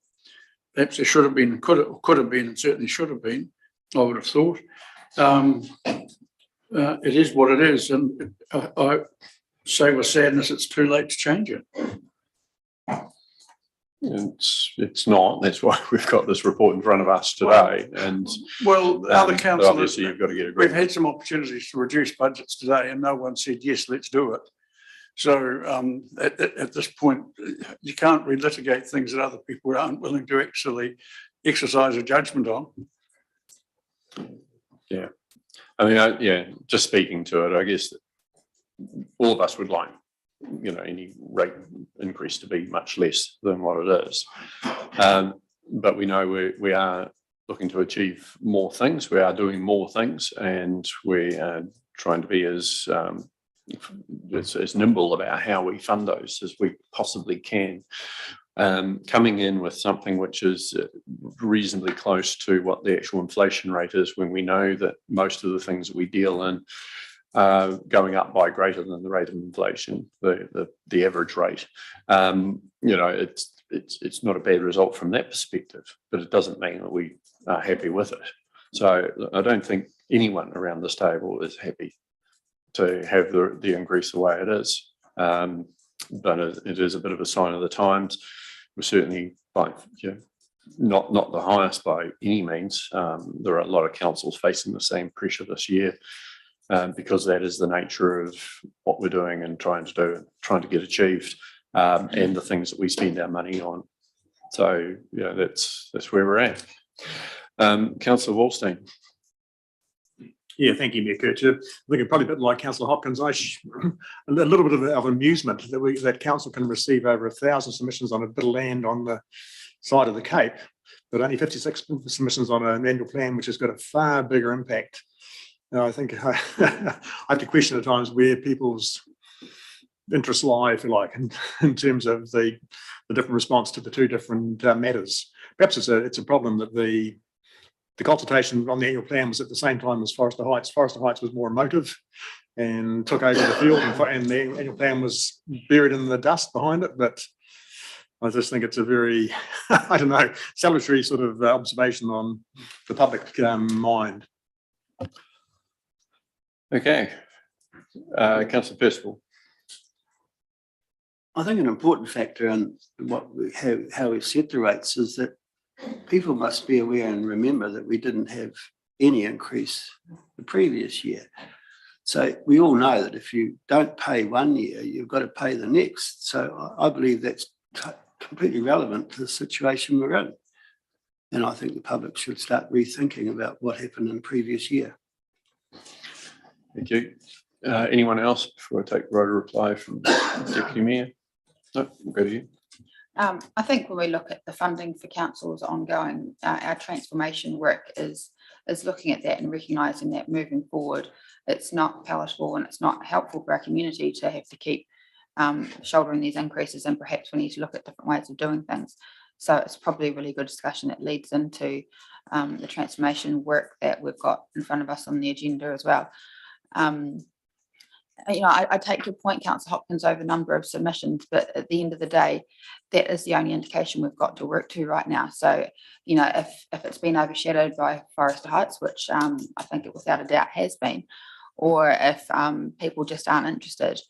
perhaps there should have been, could have been, and certainly should have been, I would have thought. It is what it is, and I say with sadness it's too late to change it. It's not. That's why we've got this report in front of us today. Other councillors, obviously you've got to get agreement. We've had some opportunities to reduce budgets today, and no one said yes, let's do it. So at this point, you can't relitigate things that other people aren't willing to actually exercise a judgment on. Yeah, I mean, just speaking to it, I guess all of us would like, any rate increase to be much less than what it is. But we know we are looking to achieve more things. We are doing more things, and we are trying to be as nimble about how we fund those as we possibly can. coming in with something which is reasonably close to what the actual inflation rate is, when we know that most of the things that we deal in are going up by greater than the rate of inflation, the average rate. It's not a bad result from that perspective, but it doesn't mean that we are happy with it. So I don't think anyone around this table is happy to have the increase the way it is. But it is a bit of a sign of the times. We're certainly not the highest by any means. There are a lot of councils facing the same pressure this year, because that is the nature of what we're doing and trying to get achieved, and the things that we spend our money on. So that's where we're at. Councillor Wallstein. Yeah, thank you, Mayor Kircher. I think probably a bit like Councillor Hopkins, a little bit of amusement that council can receive over 1,000 submissions on a bit of land on the side of the Cape, but only 56 submissions on an annual plan, which has got a far bigger impact. I think I have to question at times where people's interests lie, if you like, in terms of the different response to the two different matters. Perhaps it's a problem that the consultation on the annual plan was at the same time as Forester Heights. Forester Heights was more emotive and took over the field, and the annual plan was buried in the dust behind it. But I just think it's a very, I don't know, salutary sort of observation on the public mind. Okay. Councillor Percival. I think an important factor in how we set the rates is that people must be aware and remember that we didn't have any increase the previous year. So we all know that if you don't pay one year, you've got to pay the next. So I believe that's completely relevant to the situation we're in. And I think the public should start rethinking about what happened in the previous year. Thank you. Anyone else before I take the right reply from Deputy Mayor? No, go to you. I think when we look at the funding for councils ongoing, our transformation work is looking at that and recognising that moving forward, it's not palatable and it's not helpful for our community to have to keep shouldering these increases, and perhaps we need to look at different ways of doing things. So it's probably a really good discussion that leads into the transformation work that we've got in front of us on the agenda as well. I take your point, Councillor Hopkins, over number of submissions, but at the end of the day, that is the only indication we've got to work to right now. So, if it's been overshadowed by Forester Heights, which I think it without a doubt has been, or if people just aren't interested,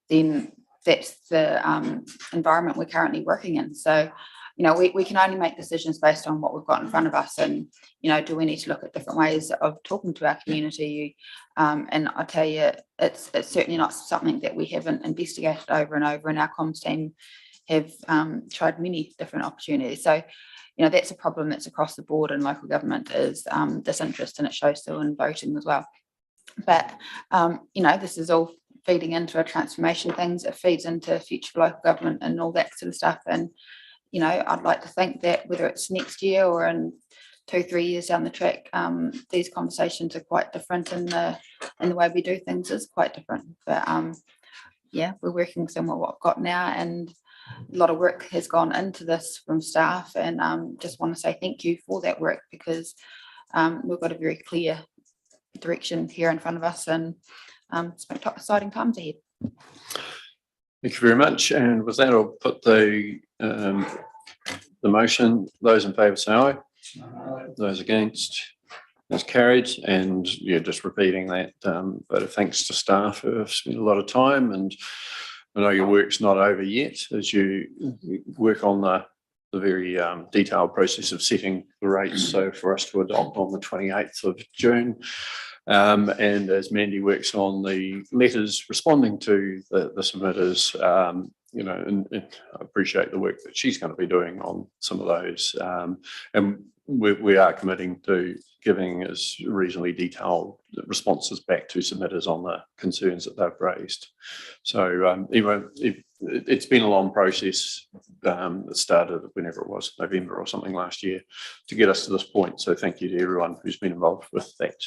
then that's the environment we're currently working in. So, we can only make decisions based on what we've got in front of us. And, do we need to look at different ways of talking to our community? And I tell you, it's certainly not something that we haven't investigated over and over, and our comms team have tried many different opportunities. So, that's a problem that's across the board in local government, is disinterest, and it shows through in voting as well. But, this is all feeding into a transformation things. It feeds into future for local government and all that sort of stuff. And, I'd like to think that whether it's next year or in 2-3 years down the track, these conversations are quite different, and the way we do things is quite different. But we're working with what we've got now, and a lot of work has gone into this from staff, and just want to say thank you for that work, because we've got a very clear direction here in front of us, and it's been exciting times ahead. Thank you very much. And with that, I'll put the motion. Those in favour say aye. Those against, that's carried. And just repeating that vote of thanks to staff who have spent a lot of time, and I know your work's not over yet as you work on the very detailed process of setting the rates, so for us to adopt on the 28th of June. And as Mandy works on the letters responding to the submitters, and I appreciate the work that she's going to be doing on some of those. And we are committing to giving as reasonably detailed responses back to submitters on the concerns that they've raised. So it's been a long process that started whenever it was, November or something last year, to get us to this point. So thank you to everyone who's been involved with that.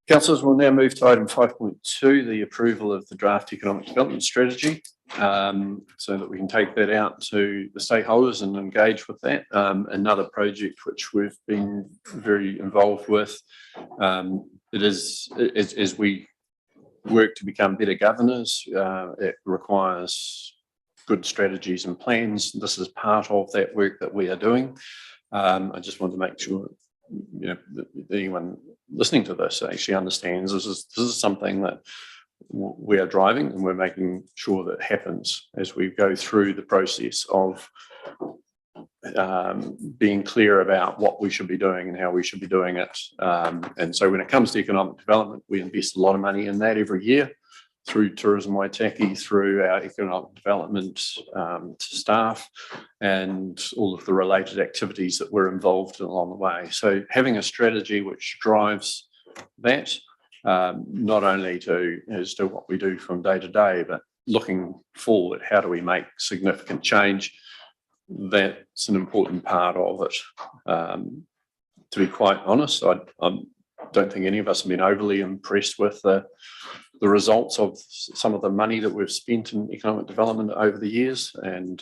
Councillors will now move to item 5.2, the approval of the draft economic development strategy, so that we can take that out to the stakeholders and engage with that. Another project which we've been very involved with. It is, as we work to become better governors, it requires good strategies and plans. This is part of that work that we are doing. I just want to make sure, you know, that anyone listening to this actually understands this is something that we are driving, and we're making sure that happens as we go through the process of being clear about what we should be doing and how we should be doing it. And so when it comes to economic development, we invest a lot of money in that every year through Tourism Waitaki, through our economic development staff, and all of the related activities that we're involved in along the way. So having a strategy which drives that, not only as to what we do from day to day, but looking forward, how do we make significant change? That's an important part of it. To be quite honest, I don't think any of us have been overly impressed with the results of some of the money that we've spent in economic development over the years, and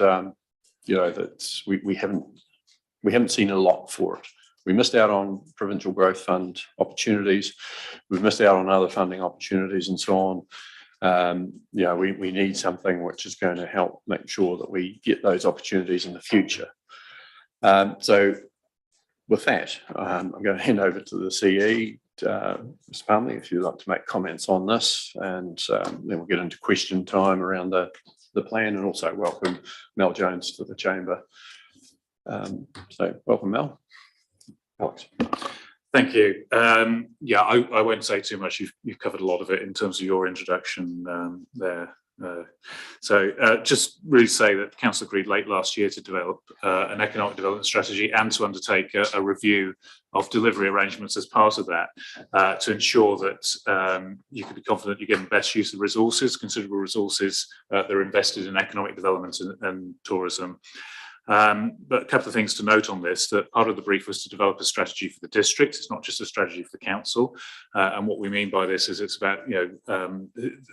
you know, that we haven't seen a lot for it. We missed out on Provincial Growth Fund opportunities. We've missed out on other funding opportunities and so on. You know, we need something which is going to help make sure that we get those opportunities in the future. So with that, I'm going to hand over to the CE, Ms. Palmer, if you'd like to make comments on this, and then we'll get into question time around the plan, and also welcome Mel Jones to the chamber. So welcome, Mel. Alex. Thank you. Yeah, I won't say too much. You've covered a lot of it in terms of your introduction there. So just really say that the council agreed late last year to develop an economic development strategy and to undertake a review of delivery arrangements as part of that, to ensure that you can be confident you're getting best use of resources, considerable resources that are invested in economic development and tourism. But a couple of things to note on this: that part of the brief was to develop a strategy for the district. It's not just a strategy for the council. And what we mean by this is it's about, you know,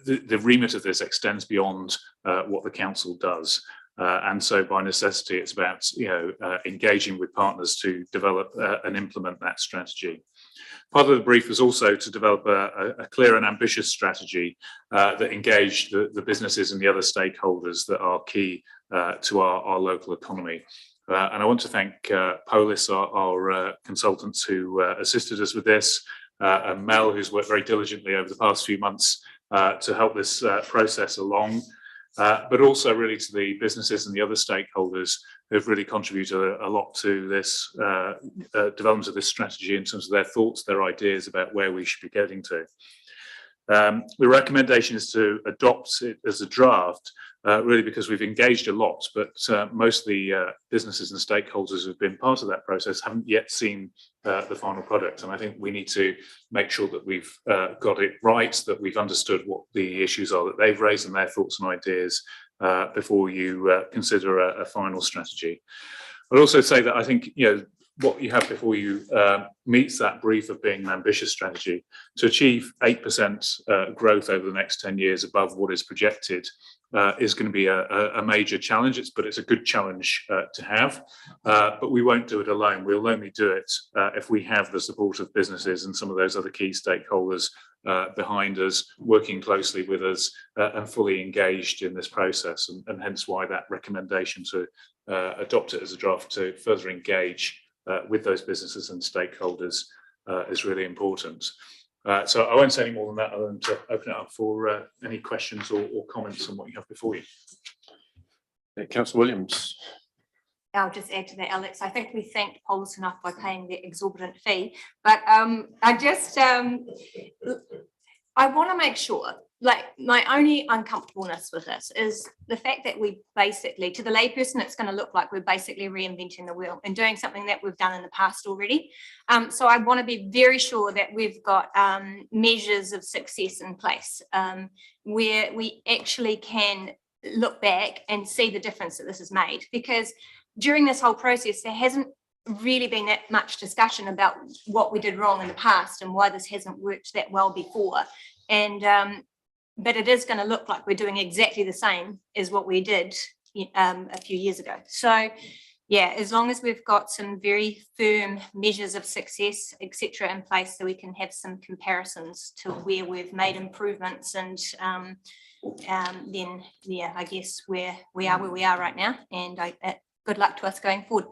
the remit of this extends beyond what the council does. And so by necessity, it's about, you know, engaging with partners to develop and implement that strategy. Part of the brief was also to develop a clear and ambitious strategy that engaged the businesses and the other stakeholders that are key to our local economy. And I want to thank Polis, our consultants who assisted us with this, and Mel, who's worked very diligently over the past few months to help this process along. But also really to the businesses and the other stakeholders who've really contributed a lot to this development of this strategy in terms of their thoughts, their ideas about where we should be getting to. The recommendation is to adopt it as a draft, really because we've engaged a lot, but most of the businesses and stakeholders who've been part of that process haven't yet seen the final product. And I think we need to make sure that we've got it right, that we've understood what the issues are that they've raised and their thoughts and ideas before you consider a final strategy. I'd also say that I think, you know, what you have before you meets that brief of being an ambitious strategy. To achieve 8% growth over the next 10 years above what is projected is going to be a major challenge. But it's a good challenge to have. But we won't do it alone. We'll only do it if we have the support of businesses and some of those other key stakeholders behind us, working closely with us and fully engaged in this process. And hence why that recommendation to adopt it as a draft to further engage with those businesses and stakeholders is really important. So I won't say any more than that, other than to open it up for any questions or comments on what you have before you. Councillor Williams. I'll just add to that, Alex. I think we thanked Polis enough by paying the exorbitant fee, but I want to make sure, like, my only uncomfortableness with this is the fact that we basically, to the layperson, it's going to look like we're basically reinventing the wheel and doing something that we've done in the past already. So I want to be very sure that we've got measures of success in place where we actually can look back and see the difference that this has made. Because during this whole process, there hasn't really been that much discussion about what we did wrong in the past and why this hasn't worked that well before. And but it is going to look like we're doing exactly the same as what we did a few years ago. So yeah, as long as we've got some very firm measures of success, etc., in place, so we can have some comparisons to where we've made improvements, and then yeah, I guess we are where we are right now, and good luck to us going forward.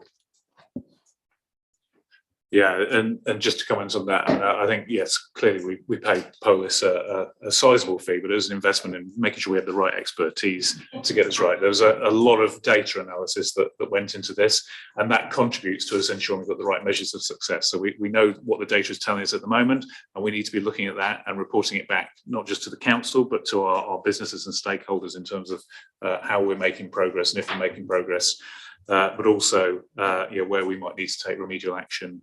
Yeah, and just to comment on that, I think, yes, clearly we paid Polis a sizable fee, but it was an investment in making sure we had the right expertise to get this right. There was a lot of data analysis that went into this, and that contributes to us ensuring we've got the right measures of success. So we know what the data is telling us at the moment, and we need to be looking at that and reporting it back, not just to the council, but to our businesses and stakeholders in terms of how we're making progress, and if we're making progress, but also where we might need to take remedial action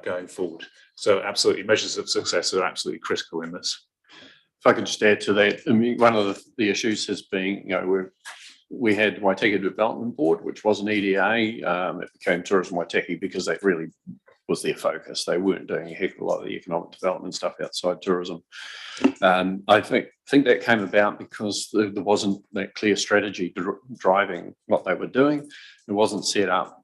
going forward. So absolutely, measures of success are absolutely critical in this. If I could just add to that, I mean, one of the issues has been, we had Waitaki Development Board, which was an EDA. It became Tourism Waitaki because that really was their focus. They weren't doing a heck of a lot of the economic development stuff outside tourism. I think that came about because there wasn't that clear strategy driving what they were doing. It wasn't set up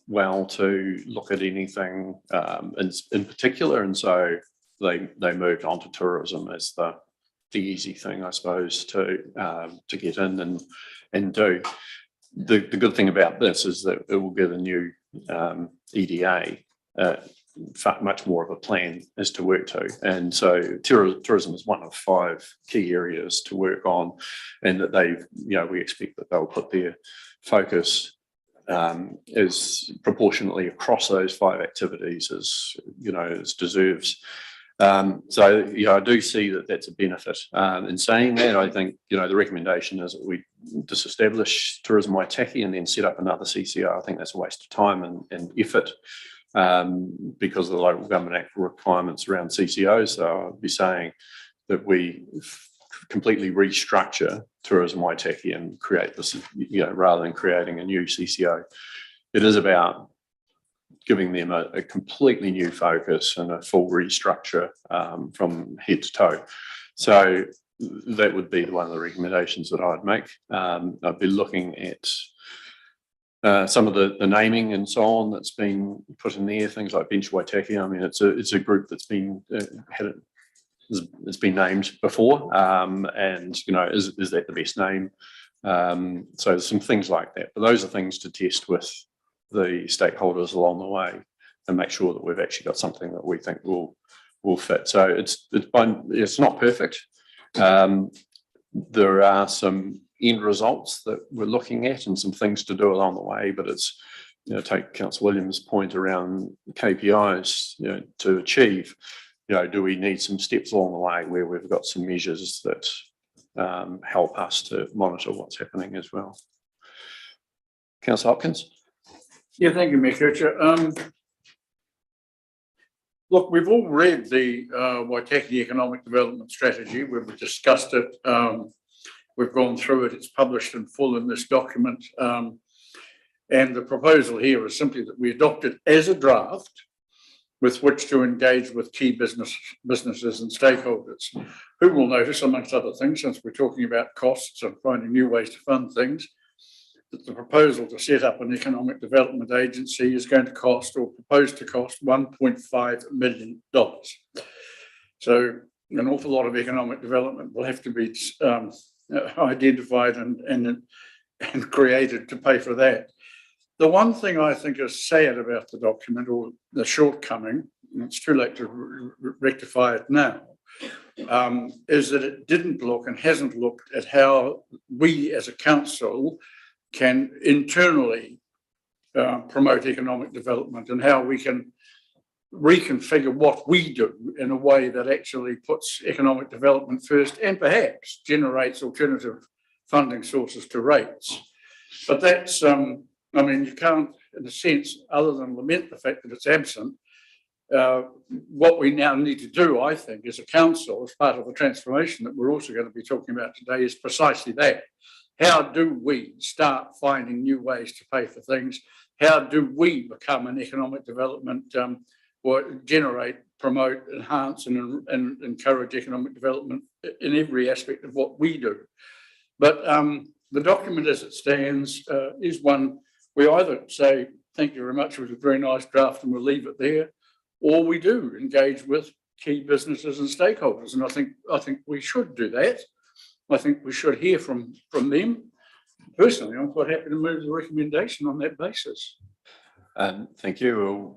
well to look at anything in particular, and so they moved on to tourism as the easy thing, I suppose, to get in and do. The good thing about this is that it will give a new EDA much more of a plan as to work to, and so tourism is one of 5 key areas to work on, and that we expect that they'll put their focus is proportionately across those 5 activities as deserves. So I do see that that's a benefit. In saying that, I think the recommendation is that we disestablish Tourism Waitaki and then set up another CCO. I think that's a waste of time and effort, because of the Local Government Act requirements around CCOs. So I'd be saying that we completely restructure Tourism Waitaki and create this, rather than creating a new CCO. It is about giving them a completely new focus and a full restructure from head to toe. So that would be one of the recommendations that I'd make. I'd be looking at some of the naming and so on that's been put in there, things like Bench Waitaki. I mean, it's a group that's been it's been named before, and is that the best name? So there's some things like that, but those are things to test with the stakeholders along the way and make sure that we've actually got something that we think will fit. So it's not perfect. There are some end results that we're looking at and some things to do along the way, but it's take Councillor Williams' point around KPIs to achieve. Do we need some steps along the way where we've got some measures that help us to monitor what's happening as well? Councillor Hopkins. Yeah, thank you, Mayor Kircher. Look, we've all read the Waitaki Economic Development Strategy. We've discussed it. We've gone through it. It's published in full in this document. And the proposal here is simply that we adopt it as a draft with which to engage with key businesses and stakeholders, who will notice, amongst other things, since we're talking about costs and finding new ways to fund things, that the proposal to set up an economic development agency is going to cost, or proposed to cost, $1.5 million. So an awful lot of economic development will have to be identified and created to pay for that. The one thing I think is sad about the document, or the shortcoming, and it's too late to rectify it now, is that it didn't look and hasn't looked at how we as a council can internally promote economic development and how we can reconfigure what we do in a way that actually puts economic development first and perhaps generates alternative funding sources to rates. But that's, you can't, in a sense, other than lament the fact that it's absent. What we now need to do, I think, as a council, as part of the transformation that we're also going to be talking about today, is precisely that. How do we start finding new ways to pay for things? how do we become an economic development or generate, promote, enhance and encourage economic development in every aspect of what we do. But the document as it stands is one we either say, thank you very much, it was a very nice draft and we'll leave it there, or we do engage with key businesses and stakeholders. And I think we should do that. I think we should hear from them. Personally, I'm quite happy to move the recommendation on that basis. Thank you.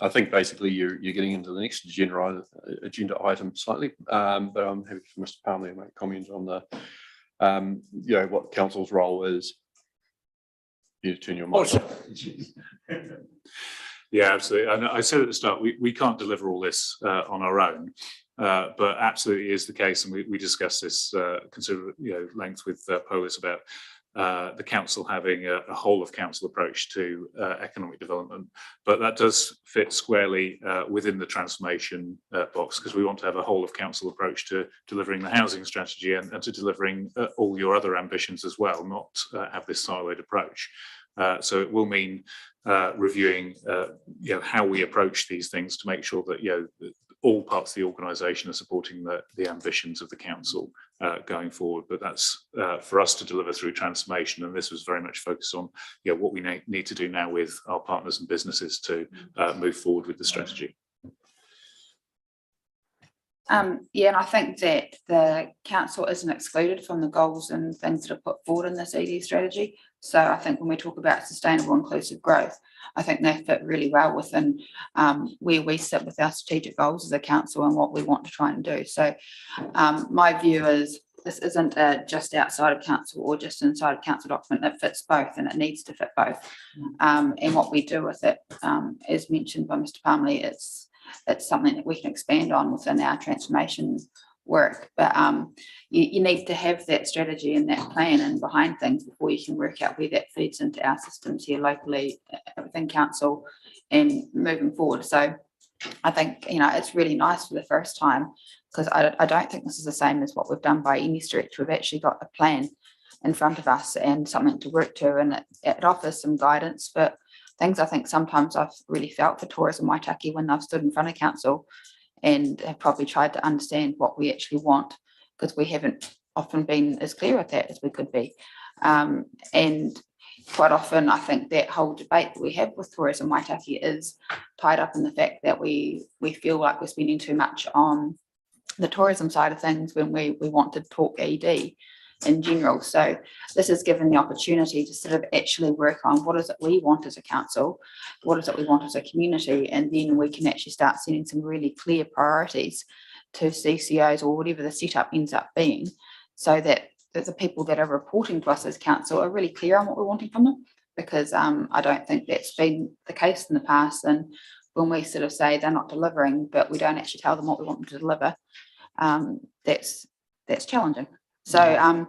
I think basically you're getting into the next agenda item slightly, but I'm happy for Mr. Palmer to make comments on the, what council's role is. You turn your mic. Yeah, absolutely. And I said at the start, we can't deliver all this on our own, but absolutely is the case. And we discussed this considerable length with Polis about the council having a whole of council approach to economic development, but that does fit squarely within the transformation box, because we want to have a whole of council approach to delivering the housing strategy and to delivering all your other ambitions as well, not have this siloed approach. So it will mean reviewing how we approach these things to make sure that all parts of the organisation are supporting the ambitions of the council going forward. But that's for us to deliver through transformation, and this was very much focused on what we need to do now with our partners and businesses to move forward with the strategy. Yeah, and I think that the council isn't excluded from the goals and things that are put forward in this ED strategy. So I think when we talk about sustainable inclusive growth, I think they fit really well within where we sit with our strategic goals as a council and what we want to try and do. So my view is this isn't just outside of council or just inside of council document. It fits both, and it needs to fit both. And what we do with it, as mentioned by Mr. Palmley, it's something that we can expand on within our transformation work. But you need to have that strategy and that plan and behind things before you can work out where that feeds into our systems here locally within council and moving forward. So I think it's really nice for the first time, because I don't think this is the same as what we've done by any stretch. We've actually got a plan in front of us and something to work to, and it offers some guidance. But things I think sometimes I've really felt for Tourism Waitaki when I've stood in front of council and have probably tried to understand what we actually want, because we haven't often been as clear with that as we could be. And quite often I think that whole debate that we have with Tourism Waitaki is tied up in the fact that we feel like we're spending too much on the tourism side of things when we want to talk ED in general. So this is given the opportunity to sort of actually work on what is it we want as a council, what is it we want as a community, and then we can actually start setting some really clear priorities to CCOs or whatever the setup ends up being, so that the people that are reporting to us as council are really clear on what we're wanting from them, because I don't think that's been the case in the past. And when we sort of say they're not delivering, but we don't actually tell them what we want them to deliver, that's challenging. So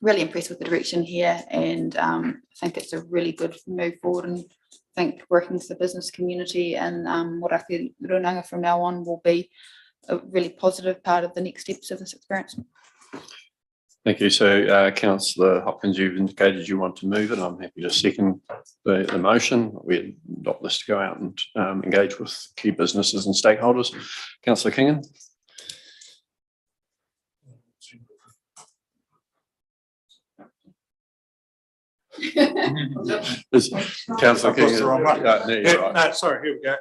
really impressed with the direction here, and I think it's a really good move forward, and I think working with the business community and what I feel Runanga from now on will be a really positive part of the next steps of this experience. Thank you. So Councillor Hopkins, you've indicated you want to move it. I'm happy to second the motion. We adopt this to go out and engage with key businesses and stakeholders. Councillor Kingan. Councillor King. No, sorry, here we go.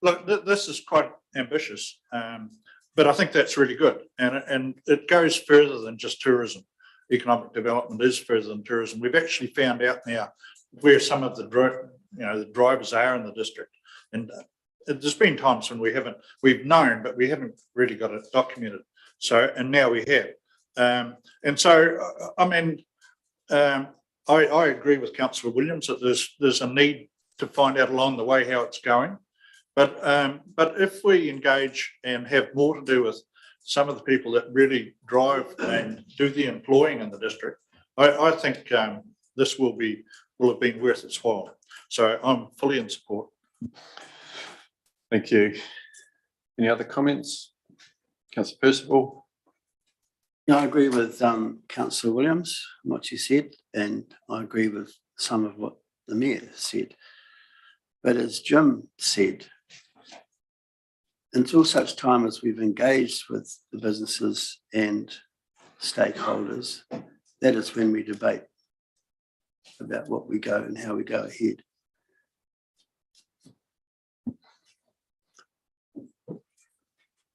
Look, this is quite ambitious, but I think that's really good, and it goes further than just tourism. Economic development is further than tourism. We've actually found out now where some of the drivers are in the district, and there's been times when we've known, but we haven't really got it documented. So, and now we have, and so I mean. I agree with Councillor Williams that there's a need to find out along the way how it's going, but if we engage and have more to do with some of the people that really drive and do the employing in the district, I think this will have been worth its while. So I'm fully in support. Thank you. Any other comments? Councillor Percival. No, I agree with Councillor Williams and what she said, and I agree with some of what the Mayor said. But as Jim said, until such time as we've engaged with the businesses and stakeholders, that is when we debate about what we go and how we go ahead.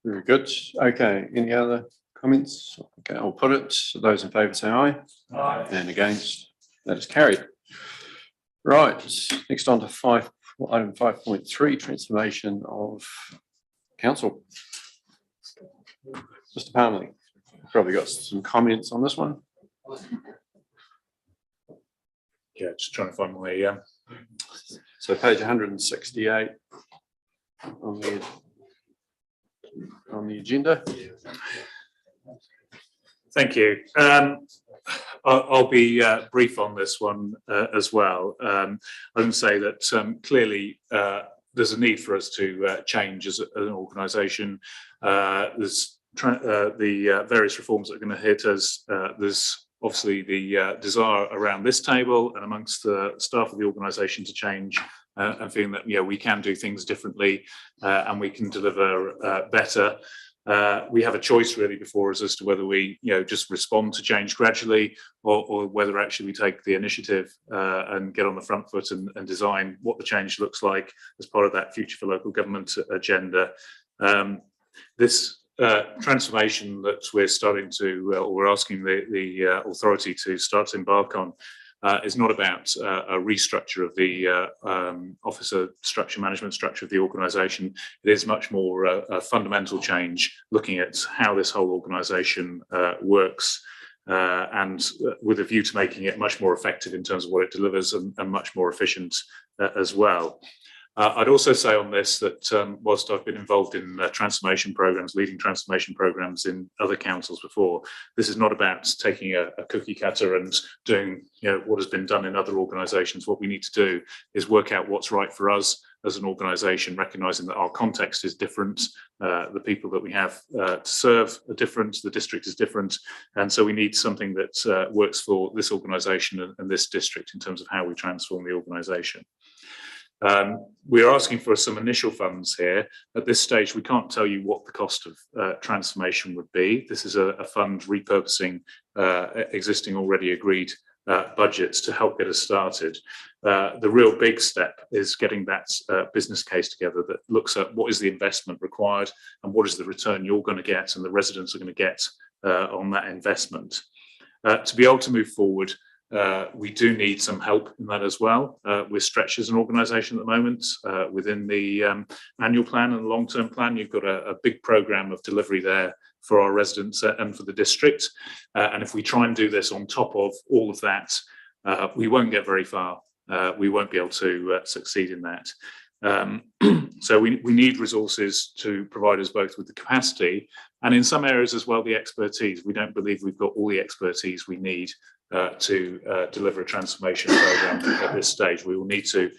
Very good. Okay, any other comments? Okay, I'll put it. Those in favour say aye. Aye. And against, that is carried. Right, next on to item 5.3, transformation of council. Mr. Palmerley, probably got some comments on this one. Yeah, just trying to find my, So page 168 on the agenda. thank you. I'll be brief on this one as well. I can say that clearly there's a need for us to change as an organisation. There's the various reforms that are going to hit us. There's obviously the desire around this table and amongst the staff of the organisation to change and feeling that we can do things differently and we can deliver better. We have a choice really before us as to whether we just respond to change gradually or whether actually we take the initiative and get on the front foot and design what the change looks like as part of that Future for Local Government agenda. This transformation that we're starting to, or we're asking the authority to start to embark on is not about a restructure of the officer structure, management structure of the organisation. It is much more a fundamental change, looking at how this whole organisation works and with a view to making it much more effective in terms of what it delivers and much more efficient as well. I'd also say on this that whilst I've been involved in transformation programs, leading transformation programs in other councils before, this is not about taking a cookie cutter and doing what has been done in other organisations. What we need to do is work out what's right for us as an organisation, recognising that our context is different, the people that we have to serve are different, the district is different, and so we need something that works for this organisation and this district in terms of how we transform the organisation. We are asking for some initial funds here. At this stage, we can't tell you what the cost of transformation would be. This is a fund repurposing existing already agreed budgets to help get us started. The real big step is getting that business case together that looks at what is the investment required and what is the return you're going to get and the residents are going to get on that investment. To be able to move forward, we do need some help in that as well. We're stretched as an organisation at the moment within the annual plan and long-term plan. You've got a big programme of delivery there for our residents and for the district. And if we try and do this on top of all of that, we won't get very far. We won't be able to succeed in that. So we need resources to provide us both with the capacity and in some areas as well the expertise. We don't believe we've got all the expertise we need to deliver a transformation program at this stage. We will need to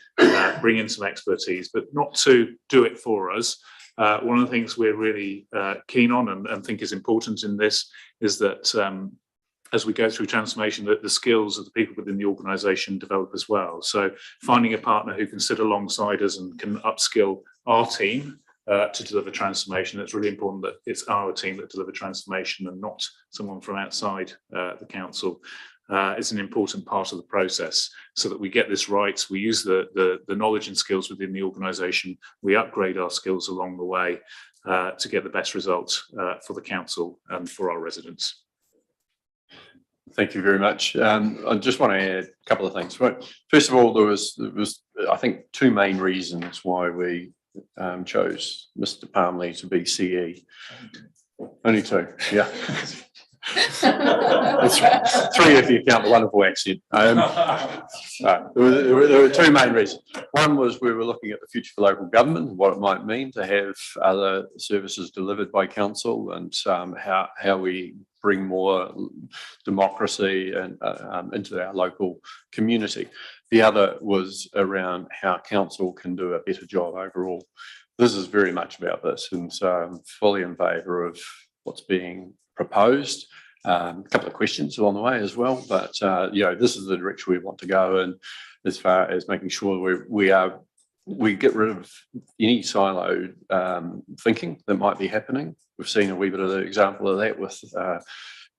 bring in some expertise, but not to do it for us. One of the things we're really keen on and think is important in this is that as we go through transformation, that the skills of the people within the organisation develop as well. So finding a partner who can sit alongside us and can upskill our team to deliver transformation. It's really important that it's our team that deliver transformation and not someone from outside the council. It's an important part of the process so that we get this right. We use the knowledge and skills within the organisation. We upgrade our skills along the way to get the best results for the council and for our residents. Thank you very much. I just want to add a couple of things. Right. First of all, there was I think two main reasons why we chose Mr. Palmerley to be CE. Only two, yeah. It's three if you count the wonderful accent. There were two main reasons. One was we were looking at the future for local government and what it might mean to have other services delivered by council and how we bring more democracy and into our local community. The other was around how council can do a better job overall. This is very much about this, and so I'm fully in favour of what's being proposed A couple of questions along the way as well, but this is the direction we want to go. And as far as making sure we get rid of any siloed thinking that might be happening. We've seen a wee bit of the example of that with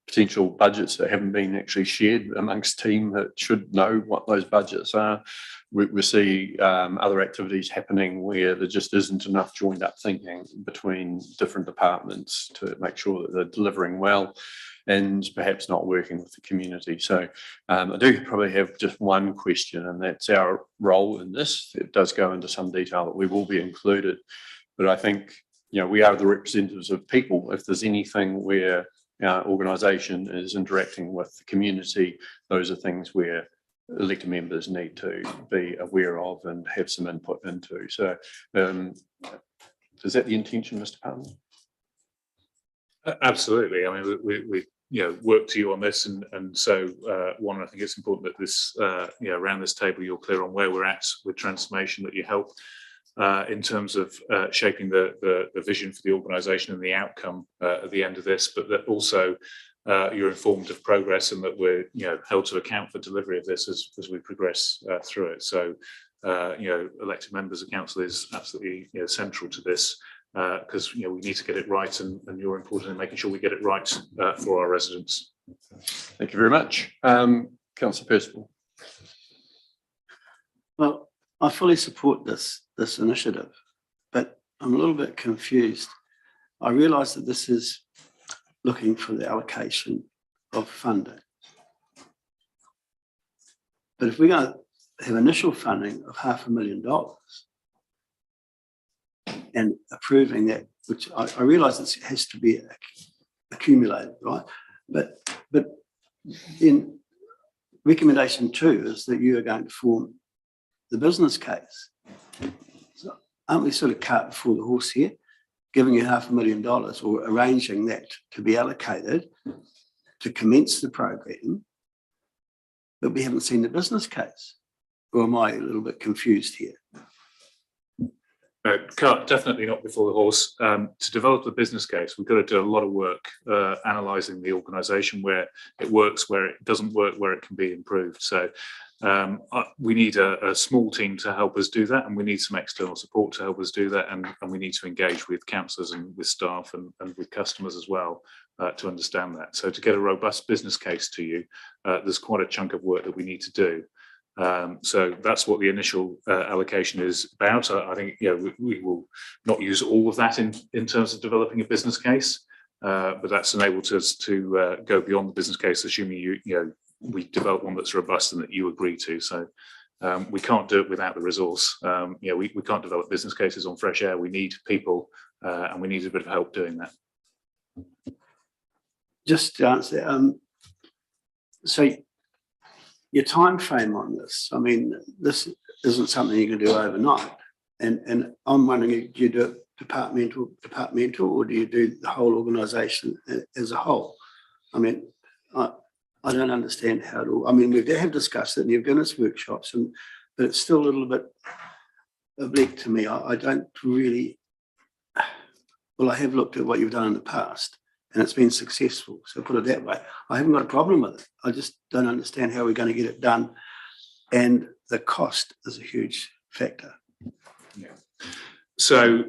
potential budgets that haven't been actually shared amongst team that should know what those budgets are. We see other activities happening where there just isn't enough joined up thinking between different departments to make sure that they're delivering well and perhaps not working with the community. So I do probably have just one question, and that's our role in this. It does go into some detail that we will be included, but I think we are the representatives of people. If there's anything where our organisation is interacting with the community, those are things where elected members need to be aware of and have some input into. So is that the intention, Mr. Palmer? Absolutely. I mean, we work to you on this, and so one, I think it's important that this around this table you're clear on where we're at with transformation, that you help in terms of shaping the vision for the organisation and the outcome at the end of this, but that also you're informed of progress and that we're held to account for delivery of this as we progress through it. So elected members of council is absolutely central to this, because we need to get it right, and you're important in making sure we get it right for our residents. Thank you very much. Councillor Percival. Well, I fully support this initiative, but I'm a little bit confused. I realise that this is looking for the allocation of funding. But if we're going to have initial funding of $500,000 and approving that, which I realise it has to be accumulated, right? But in recommendation 2 is that you are going to form the business case. So aren't we sort of cart before the horse here, giving you $500,000 or arranging that to be allocated to commence the program, but we haven't seen the business case? Or am I a little bit confused here? Definitely not before the horse. To develop the business case, we've got to do a lot of work analysing the organisation, where it works, where it doesn't work, where it can be improved. So we need a small team to help us do that, and we need some external support to help us do that, and we need to engage with councillors and with staff and with customers as well to understand that. So to get a robust business case to you, there's quite a chunk of work that we need to do. So that's what the initial allocation is about. I think we will not use all of that in terms of developing a business case, but that's enabled us to go beyond the business case, assuming we develop one that's robust and that you agree to. So we can't do it without the resource. We can't develop business cases on fresh air. We need people, and we need a bit of help doing that. Just to answer, so your time frame on this, I mean, this isn't something you can do overnight. And I'm wondering, do you do it departmental, or do you do the whole organisation as a whole? I mean, I don't understand how to, I mean, we have discussed it and you've given us workshops, but it's still a little bit oblique to me. I don't really, well, I have looked at what you've done in the past, and it's been successful. So put it that way. I haven't got a problem with it. I just don't understand how we're going to get it done. And the cost is a huge factor. Yeah. So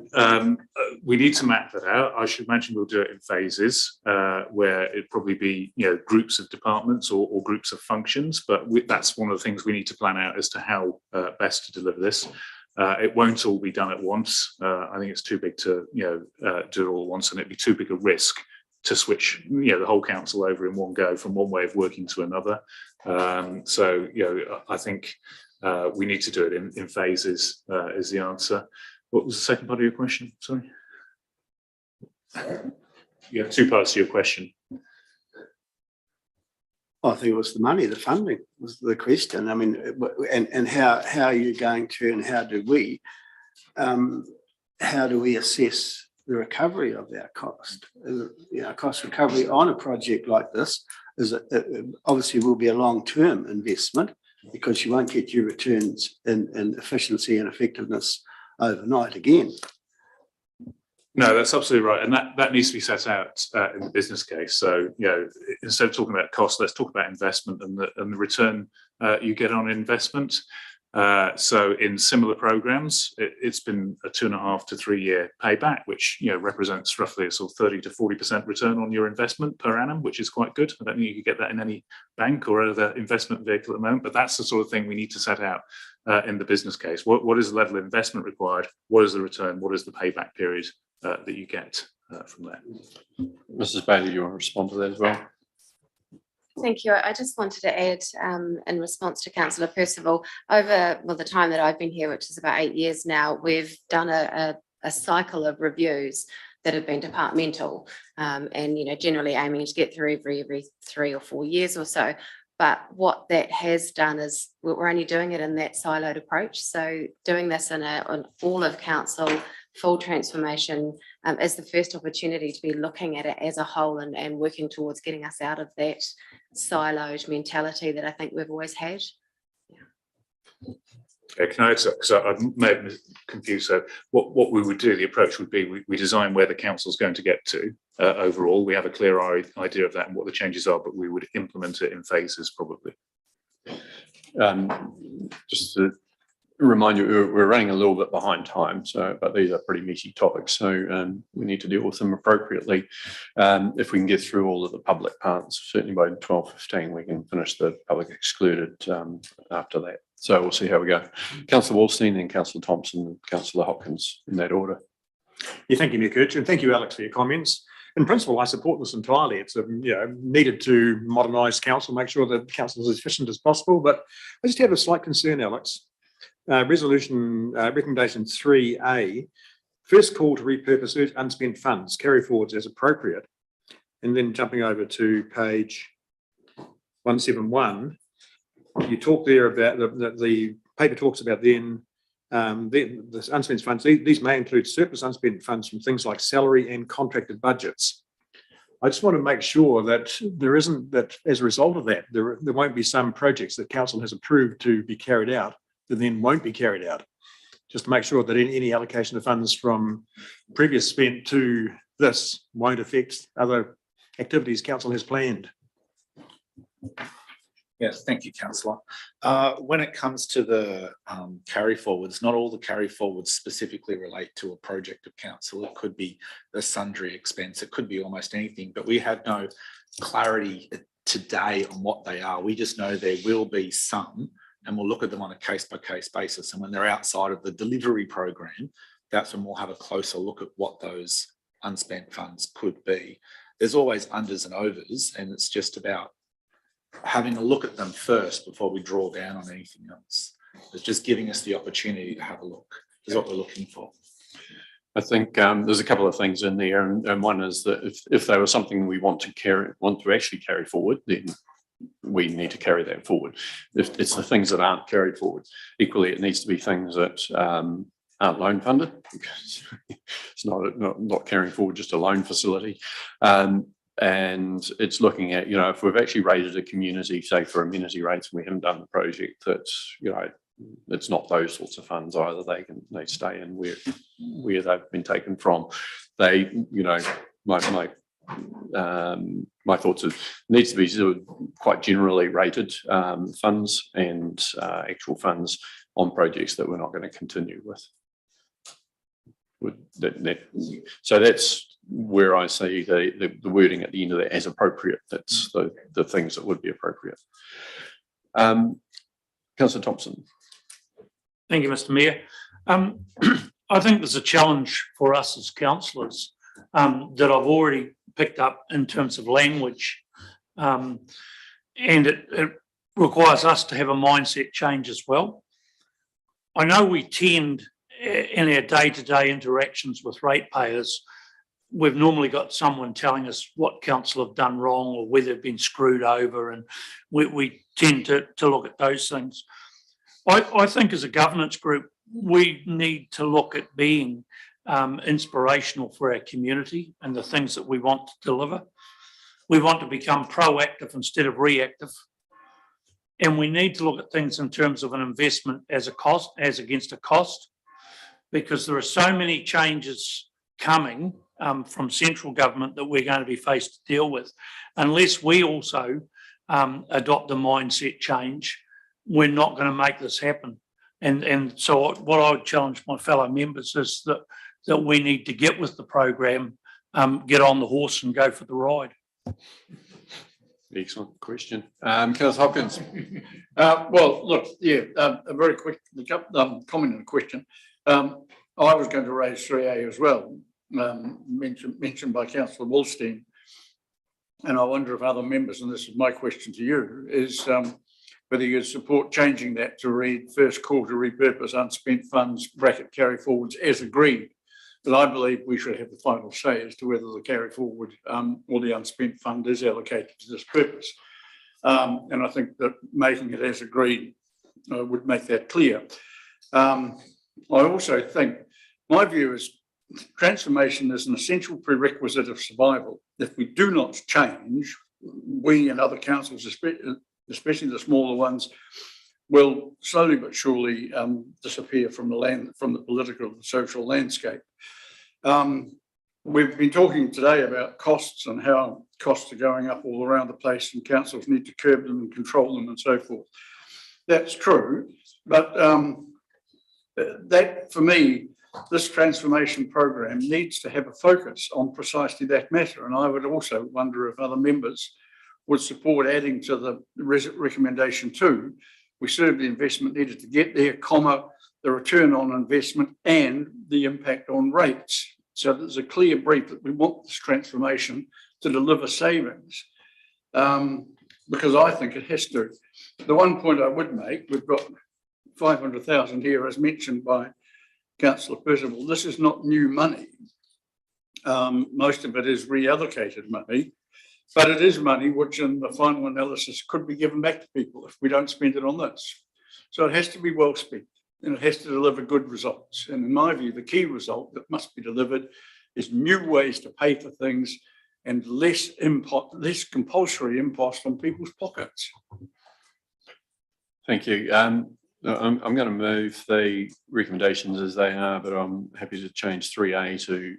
we need to map that out. I should mention we'll do it in phases, where it'd probably be groups of departments or groups of functions. But that's one of the things we need to plan out as to how best to deliver this. It won't all be done at once. I think it's too big to do it all at once, and it'd be too big a risk to switch the whole council over in one go from one way of working to another. So I think we need to do it in phases is the answer. What was the second part of your question? Sorry. You have two parts to your question. I think it was the money, the funding was the question. I mean, and how are you going to, and how do we assess the recovery of our cost? Cost recovery on a project like this is obviously will be a long-term investment, because you won't get your returns in efficiency and effectiveness overnight again. No, that's absolutely right. And that needs to be set out in the business case. So, instead of talking about cost, let's talk about investment and the return you get on investment. So in similar programs, it's been a 2.5 to 3 year payback, which represents roughly a sort of 30 to 40% return on your investment per annum, which is quite good. I don't think you could get that in any bank or other investment vehicle at the moment, but that's the sort of thing we need to set out in the business case. What is the level of investment required? What is the return? What is the payback period that you get from that? Mrs. Bailey, do you want to respond to that as well? Thank you. I just wanted to add, in response to Councillor Percival, over the time that I've been here, which is about 8 years now, we've done a cycle of reviews that have been departmental, and generally aiming to get through every 3 or 4 years or so. But what that has done is we're only doing it in that siloed approach. So doing this on all of council, full transformation, is the first opportunity to be looking at it as a whole and working towards getting us out of that siloed mentality that I think we've always had. Okay, can I answer? Because I may have confused. So what we would do, the approach would be we design where the council's going to get to overall. We have a clear idea of that and what the changes are, but we would implement it in phases probably. Just to remind you, we're running a little bit behind time, but these are pretty meaty topics, so we need to deal with them appropriately. If we can get through all of the public parts, certainly by 12:15, we can finish the public excluded after that. So we'll see how we go. Councillor Wallstein, then Councillor Thompson, and Councillor Hopkins in that order. Yeah, thank you, Mayor Kirch, and thank you, Alex, for your comments. In principle, I support this entirely. It's needed to modernise council, make sure that council is as efficient as possible. But I just have a slight concern, Alex. Resolution recommendation 3A, first call to repurpose unspent funds, carry forwards as appropriate. And then jumping over to page 171, you talk there about the paper talks about the unspent funds. These may include surplus unspent funds from things like salary and contracted budgets. I just want to make sure that there isn't that as a result of that, there won't be some projects that council has approved to be carried out that then won't be carried out. Just to make sure that any allocation of funds from previous spent to this won't affect other activities council has planned. Yes, thank you, Councillor. When it comes to the carry forwards, not all the carry forwards specifically relate to a project of council. It could be the sundry expense. It could be almost anything, but we have no clarity today on what they are. We just know there will be some, and we'll look at them on a case-by-case basis. And when they're outside of the delivery program, that's when we'll have a closer look at what those unspent funds could be. There's always unders and overs, and it's just about having a look at them first before we draw down on anything else. It's just giving us the opportunity to have a look is what we're looking for. I think there's a couple of things in there, and one is that if there was something we want to actually carry forward, then we need to carry that forward. If it's the things that aren't carried forward, equally it needs to be things that aren't loan funded, because it's not carrying forward just a loan facility. And it's looking at, if we've actually rated a community, say for amenity rates, and we haven't done the project, that's, it's not those sorts of funds either. They stay in where they've been taken from. They, my thoughts are needs to be sort of quite generally rated funds and actual funds on projects that we're not going to continue with. So that's where I see the wording at the end of that as appropriate. That's the things that would be appropriate. Councillor Thompson. Thank you, Mr. Mayor. I think there's a challenge for us as councillors that I've already picked up in terms of language, and it requires us to have a mindset change as well. I know we tend in our day-to-day interactions with ratepayers, we've normally got someone telling us what council have done wrong or whether they've been screwed over, and we tend to look at those things. I think as a governance group, we need to look at being inspirational for our community and the things that we want to deliver. We want to become proactive instead of reactive. And we need to look at things in terms of an investment as a cost, as against a cost, because there are so many changes coming from central government that we're going to be faced to deal with. Unless we also adopt a mindset change, we're not going to make this happen. And so what I would challenge my fellow members is that we need to get with the program, get on the horse and go for the ride. Excellent question. Councillor Hopkins. Well, look, yeah, a very quick comment and question. I was going to raise 3A as well, mentioned by Councillor Wallstein. And I wonder if other members, and this is my question to you, is whether you'd support changing that to read first call to repurpose unspent funds bracket carry forwards as agreed. But I believe we should have the final say as to whether the carry forward or the unspent fund is allocated to this purpose. And I think that making it as agreed would make that clear. I also think, my view is transformation is an essential prerequisite of survival. If we do not change, we and other councils, especially the smaller ones, will slowly but surely disappear from the political and social landscape. We've been talking today about costs and how costs are going up all around the place and councils need to curb them and control them and so forth. That's true, but that, for me, this transformation program needs to have a focus on precisely that matter. And I would also wonder if other members would support adding to the recommendation 2. We serve the investment needed to get there, comma, the return on investment and the impact on rates. So there's a clear brief that we want this transformation to deliver savings, because I think it has to. The one point I would make, we've got 500,000 here, as mentioned by Councillor Percival. This is not new money. Most of it is reallocated money, but it is money which in the final analysis could be given back to people if we don't spend it on this. So it has to be well spent and it has to deliver good results. And in my view, the key result that must be delivered is new ways to pay for things and less compulsory impost on people's pockets. Thank you. I'm going to move the recommendations as they are, but I'm happy to change 3A to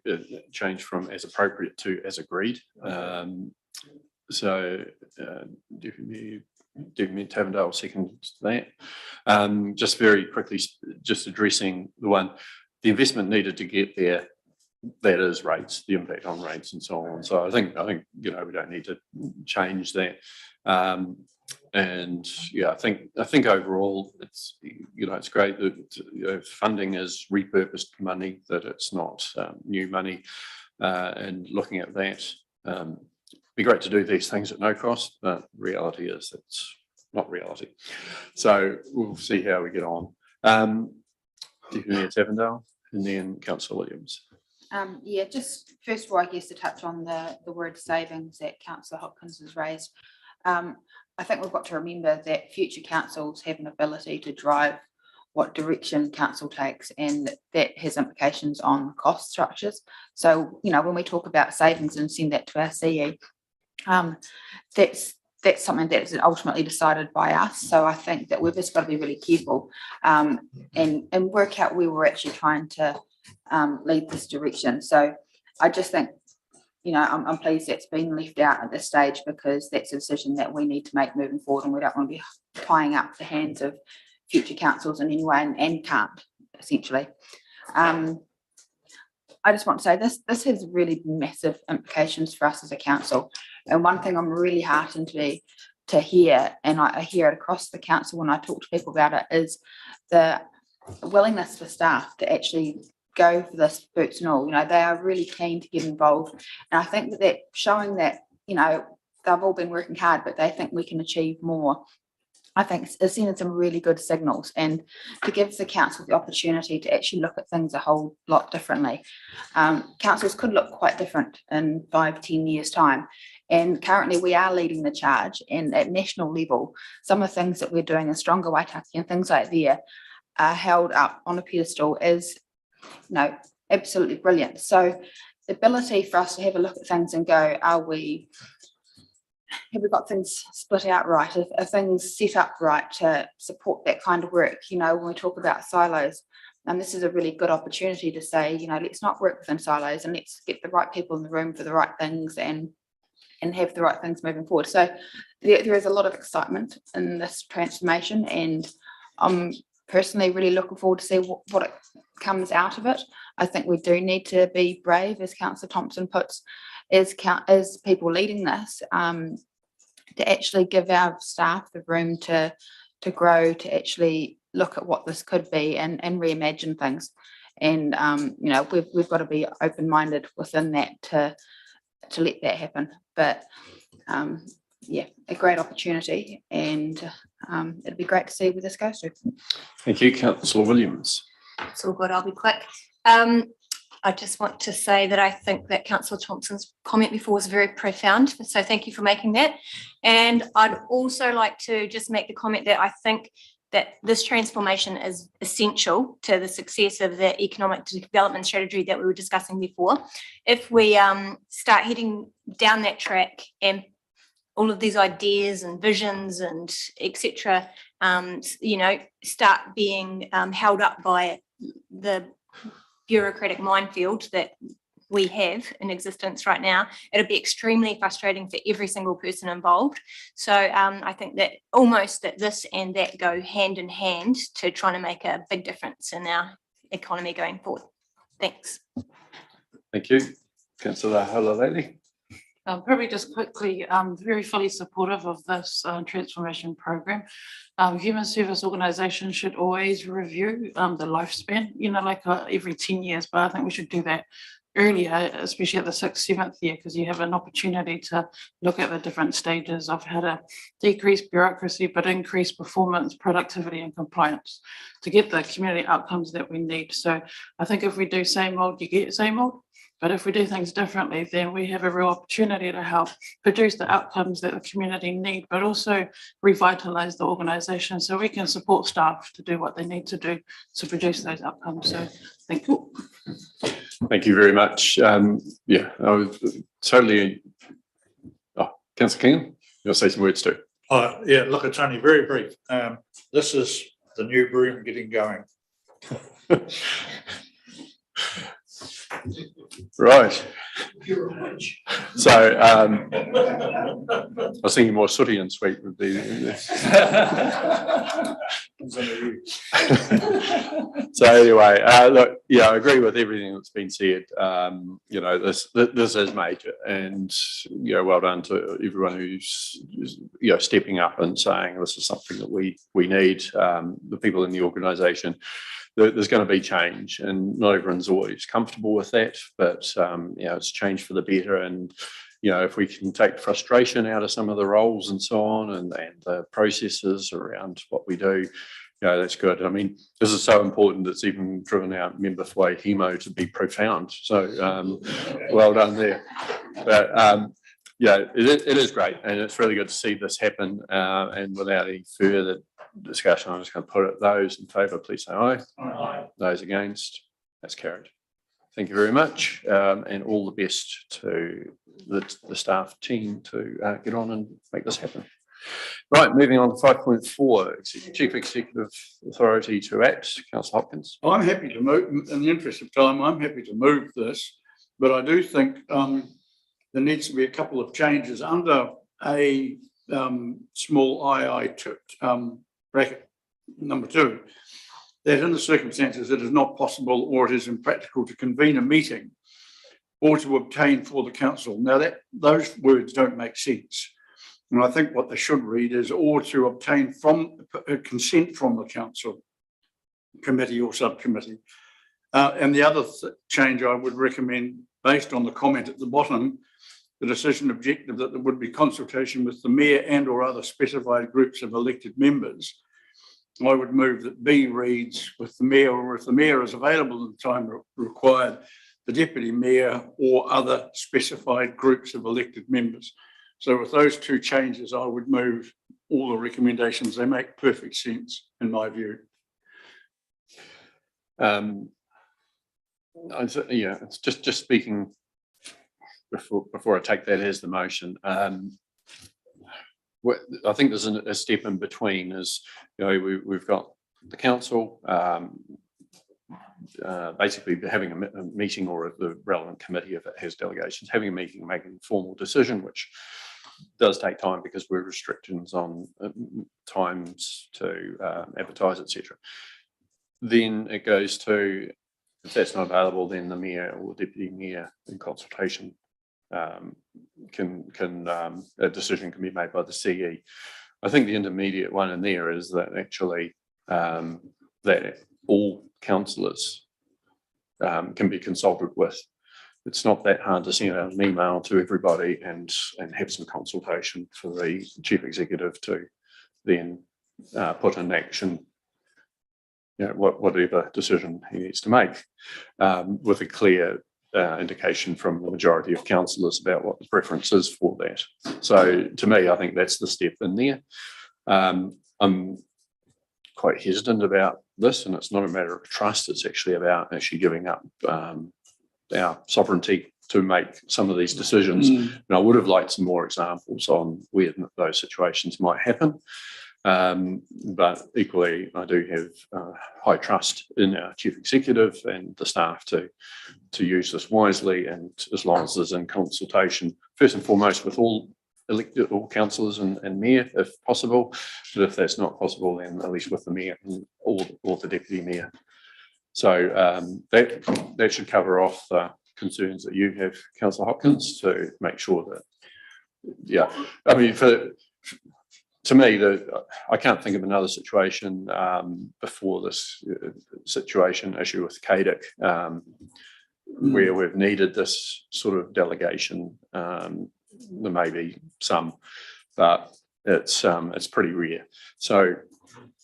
change from as appropriate to as agreed. Deputy Tavendale seconds that. Just very quickly, just addressing the investment needed to get there. That is rates, the impact on rates and so on. So I think we don't need to change that. And yeah, I think overall it's it's great that funding is repurposed money, that it's not new money, and looking at that, be great to do these things at no cost, but reality is it's not reality. So we'll see how we get on. Deputy Tavendale and then Councillor Williams. Yeah, just first of all, I guess to touch on the word savings that Councillor Hopkins has raised. I think we've got to remember that future councils have an ability to drive what direction council takes, and that has implications on cost structures. So, when we talk about savings and send that to our CE, that's something that is ultimately decided by us. So I think that we've just got to be really careful and work out where we're actually trying to lead this direction. So I just think, I'm pleased that's been left out at this stage, because that's a decision that we need to make moving forward, and we don't want to be tying up the hands of future councils in any way, and can't, essentially. I just want to say this has really massive implications for us as a council. And one thing I'm really heartened to hear, and I hear it across the council when I talk to people about it, is the willingness for staff to actually go for this boots and all. They are really keen to get involved, and I think that showing that they've all been working hard, but they think we can achieve more. I think it's sending some really good signals, and to give the council the opportunity to actually look at things a whole lot differently. Councils could look quite different in 5-10 years' time, and currently we are leading the charge. And at national level, some of the things that we're doing in Stronger Waitaki and things like that are held up on a pedestal as absolutely brilliant. So the ability for us to have a look at things and go, have we got things split out right? Are things set up right to support that kind of work? When we talk about silos, And this is a really good opportunity to say, you know, let's not work within silos and let's get the right people in the room for the right things and have the right things moving forward. So there is a lot of excitement in this transformation, and I'm personally really looking forward to see what it comes out of it. I think we do need to be brave, as Councillor Thompson puts, as people leading this, to actually give our staff the room to grow, to actually look at what this could be and reimagine things. And you know, we've got to be open-minded within that to let that happen. But yeah, a great opportunity, and it'd be great to see where this goes to. Thank you, Councillor Williams. It's all good, I'll be quick. I just want to say that I think that Councillor Thompson's comment before was very profound, so thank you for making that. And I'd also like to just make the comment that I think that this transformation is essential to the success of the economic development strategy that we were discussing before. If we start heading down that track and all of these ideas and visions and etc., you know, start being held up by the bureaucratic minefield that we have in existence right now, it'll be extremely frustrating for every single person involved. So I think that almost that this and that go hand in hand to trying to make a big difference in our economy going forward. Thanks. Thank you. Councillor Halaleli. Probably just quickly, I'm very fully supportive of this transformation program. Human service organisations should always review the lifespan, you know, like every 10 years, but I think we should do that earlier, especially at the 6th, 7th year, because you have an opportunity to look at the different stages of how to decrease bureaucracy, but increase performance, productivity and compliance to get the community outcomes that we need. So I think if we do same old, you get same old. But if we do things differently, then we have a real opportunity to help produce the outcomes that the community need, but also revitalise the organisation so we can support staff to do what they need to do to produce those outcomes. So thank you. Thank you very much. Yeah, I was totally. Oh, Councillor King, you'll say some words too. Yeah, look, it's only very brief. This is the new broom getting going. Right. So I was thinking more sooty and sweet would be. So anyway, look, yeah, I agree with everything that's been said. You know, this is major, and you know, well done to everyone who's you know stepping up and saying this is something that we need. The people in the organisation. There's going to be change, and not everyone's always comfortable with that, but you know, it's change for the better. And you know, if we can take frustration out of some of the roles and so on, and the processes around what we do, you know, that's good. I mean, this is so important. It's even driven our member for Hemo to be profound. So well done there. But yeah, it is great, and it's really good to see this happen. And without any further discussion, I'm just going to put it. Those in favour, please say aye. Aye. Those against, that's carried. Thank you very much, and all the best to the staff team to get on and make this happen. Right, moving on to 5.4, Chief Executive Authority to act. Councillor Hopkins. I'm happy to move, in the interest of time, I'm happy to move this, but I do think there needs to be a couple of changes under a small II bracket number 2, that in the circumstances it is not possible or it is impractical to convene a meeting or to obtain for the council. Now those words don't make sense. And I think what they should read is or to obtain from consent from the council committee or subcommittee. And the other change I would recommend, based on the comment at the bottom, the decision objective that there would be consultation with the mayor and or other specified groups of elected members. I would move that B reads with the mayor, or if the mayor is available at the time required, the deputy mayor or other specified groups of elected members. So with those two changes, I would move all the recommendations. They make perfect sense in my view. Yeah, it's just speaking before I take that as the motion. I think there's a step in between. Is you know we've got the council basically having a meeting, or the relevant committee, if it has delegations, having a meeting and making a formal decision, which does take time because we're restrictions on times to advertise, etc. Then it goes to, if that's not available, then the mayor or deputy mayor in consultation a decision can be made by the CE. I think the intermediate one in there is that actually that all councillors can be consulted with. It's not that hard to send out an email to everybody and have some consultation for the chief executive to then put in action, you know, whatever decision he needs to make, with a clear indication from the majority of councillors about what the preference is for that. So to me, I think that's the step in there. I'm quite hesitant about this, and it's not a matter of trust. It's actually about actually giving up our sovereignty to make some of these decisions. And I would have liked some more examples on where those situations might happen. But equally, I do have high trust in our chief executive and the staff to use this wisely, and as long as there's in consultation, first and foremost, with all elected, all councillors and mayor, if possible. But if that's not possible, then at least with the mayor and all the deputy mayor. So that should cover off the concerns that you have, Councillor Hopkins, to make sure that, yeah, I mean, to me, I can't think of another situation before this situation issue with CADIC where we've needed this sort of delegation. There may be some, but it's pretty rare. So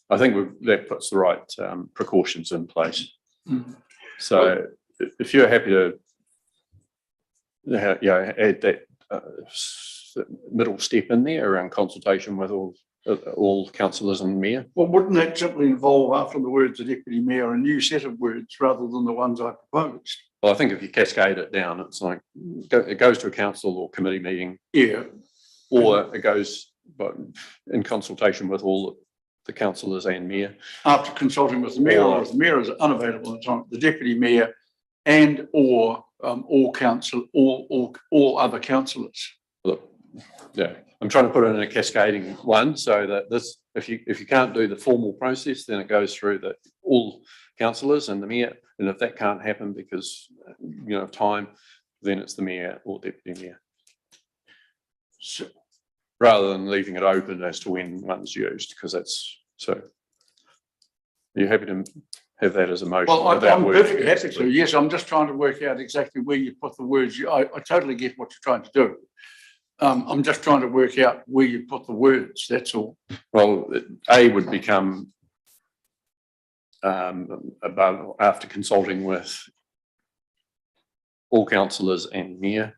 I think that puts the right precautions in place. So if you're happy to, add that middle step in there around consultation with all councillors and mayor. Well, wouldn't that simply involve, after the words of deputy mayor, a new set of words rather than the ones I proposed? Well, I think if you cascade it down, it's like it goes to a council or committee meeting. Yeah. Or it goes in consultation with all the councillors and mayor. After consulting with the mayor, or if the mayor is unavailable at the time, the deputy mayor and or all other councillors. Look, yeah, I'm trying to put it in a cascading one so that this, if you can't do the formal process, then it goes through all councillors and the mayor, and if that can't happen because of time, then it's the mayor or deputy mayor. So, rather than leaving it open as to when one's used, because that's so. Are you happy to have that as a motion? Well, I'm perfectly happy to. Yes, I'm just trying to work out exactly where you put the words. I totally get what you're trying to do. I'm just trying to work out where you put the words. That's all. Well, A would become above after consulting with all councillors and mayor,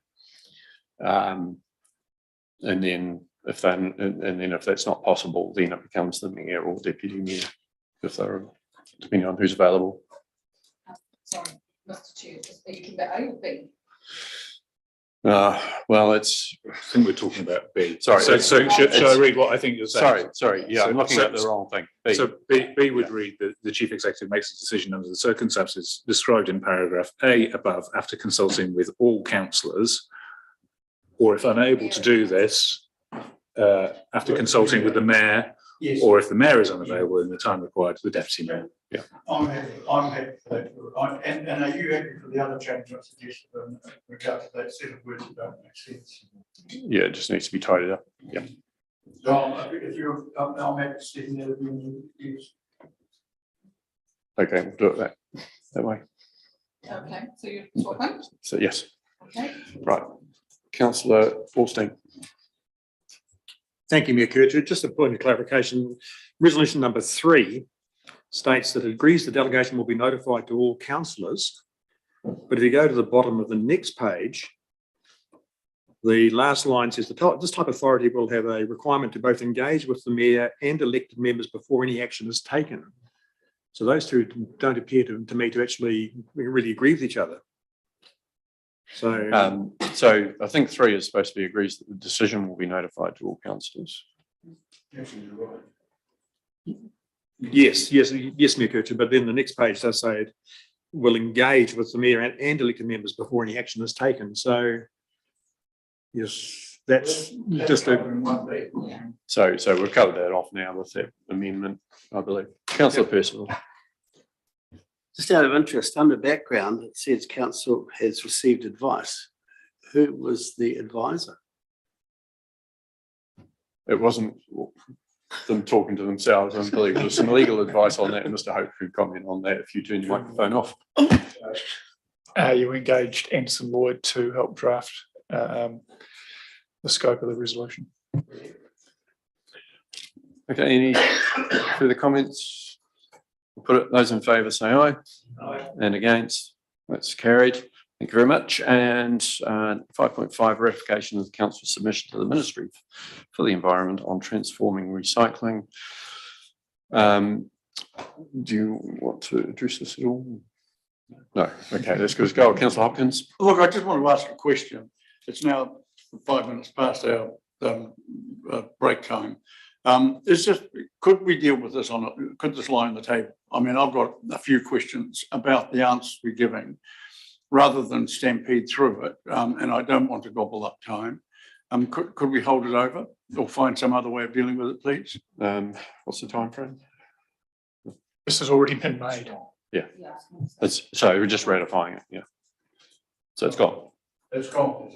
and then if that's not possible, then it becomes the mayor or deputy mayor, if they're depending on who's available. Sorry, Mr. Chair, are you talking about A or B? Well, it's. I think we're talking about B. Sorry. So should I read what I think you're saying? Sorry. Yeah, I'm looking at the wrong thing. B. So B would read that the chief executive makes a decision under the circumstances described in paragraph A above after consulting with all councillors, or if unable to do this, after consulting with the mayor, or if the mayor is unavailable in the time required, the deputy mayor. Yeah. I'm happy for that. And are you happy for the other change I suggested in regard to that set of words that don't make sense? Yeah, it just needs to be tidied up. Yeah. So I'm happy to step in there. Yes. Okay, we'll do it that way. Okay, so you're swapping? So yes. Okay. Right. Councillor Forstein. Thank you, Mayor Kircher. Just a point of clarification. Resolution number 3 states that it agrees the delegation will be notified to all councillors. But if you go to the bottom of the next page, the last line says this type of authority will have a requirement to both engage with the mayor and elected members before any action is taken. So those two don't appear to me to actually really agree with each other. So, so I think 3 is supposed to be agrees that the decision will be notified to all councillors. Yes, Mayor Kircher, but then the next page does say will engage with the mayor and elected members before any action is taken. So yes, that's just a. So we've covered that off now with that amendment, I believe. Councillor Percival. Just out of interest, under background, it says council has received advice. Who was the advisor? It wasn't them talking to themselves, I believe. There was some legal advice on that, and Mr. Hope could comment on that if you turn your microphone off. You engaged Anderson Lloyd to help draft the scope of the resolution. Okay, any further comments? We'll put it, those in favour say aye. Aye. And against, that's carried. Thank you very much. And 5.5, ratification of the council's submission to the Ministry for the Environment on transforming recycling. Do you want to address this at all? No. Okay, let's go. Councillor Hopkins. Look, I just want to ask a question. It's now 5 minutes past our break time. It's just, could we deal with this could this lie on the table? I mean, I've got a few questions about the answers we're giving rather than stampede through it. And I don't want to gobble up time. Could we hold it over or find some other way of dealing with it, please? What's the time frame? This has already been made. Yeah. So we're just ratifying it. Yeah. So it's gone. It's gone.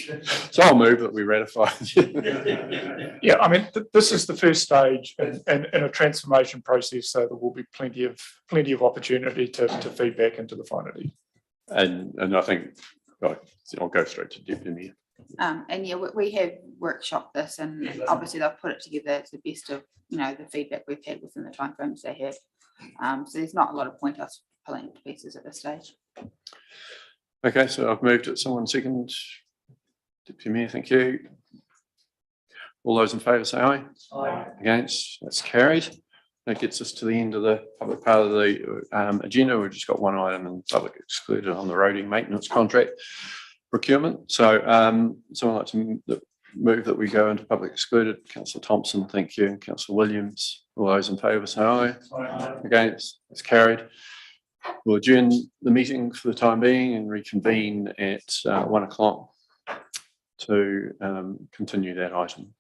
Mm. So I'll move that we ratify. Yeah, I mean, this is the first stage in a transformation process, so there will be plenty of opportunity to feedback into the final. And I think I'll go straight to Deputy Mayor. And yeah, we have workshopped this, and obviously they've put it together to the best of, the feedback we've had within the timeframes they had. So there's not a lot of point us pulling it to pieces at this stage. Okay, so I've moved it. Someone second. Deputy Mayor, thank you. All those in favour say aye. Aye. Against, that's carried. That gets us to the end of the public part of the agenda. We've just got one item in public excluded on the roading maintenance contract procurement. So someone like to move that we go into public excluded. Councillor Thompson, thank you. And Councillor Williams, all those in favour say aye. Aye. Against, it's carried. We'll adjourn the meeting for the time being and reconvene at 1 o'clock to continue that item.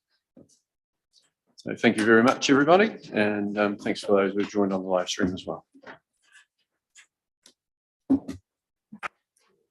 So thank you very much, everybody. And thanks for those who joined on the live stream as well.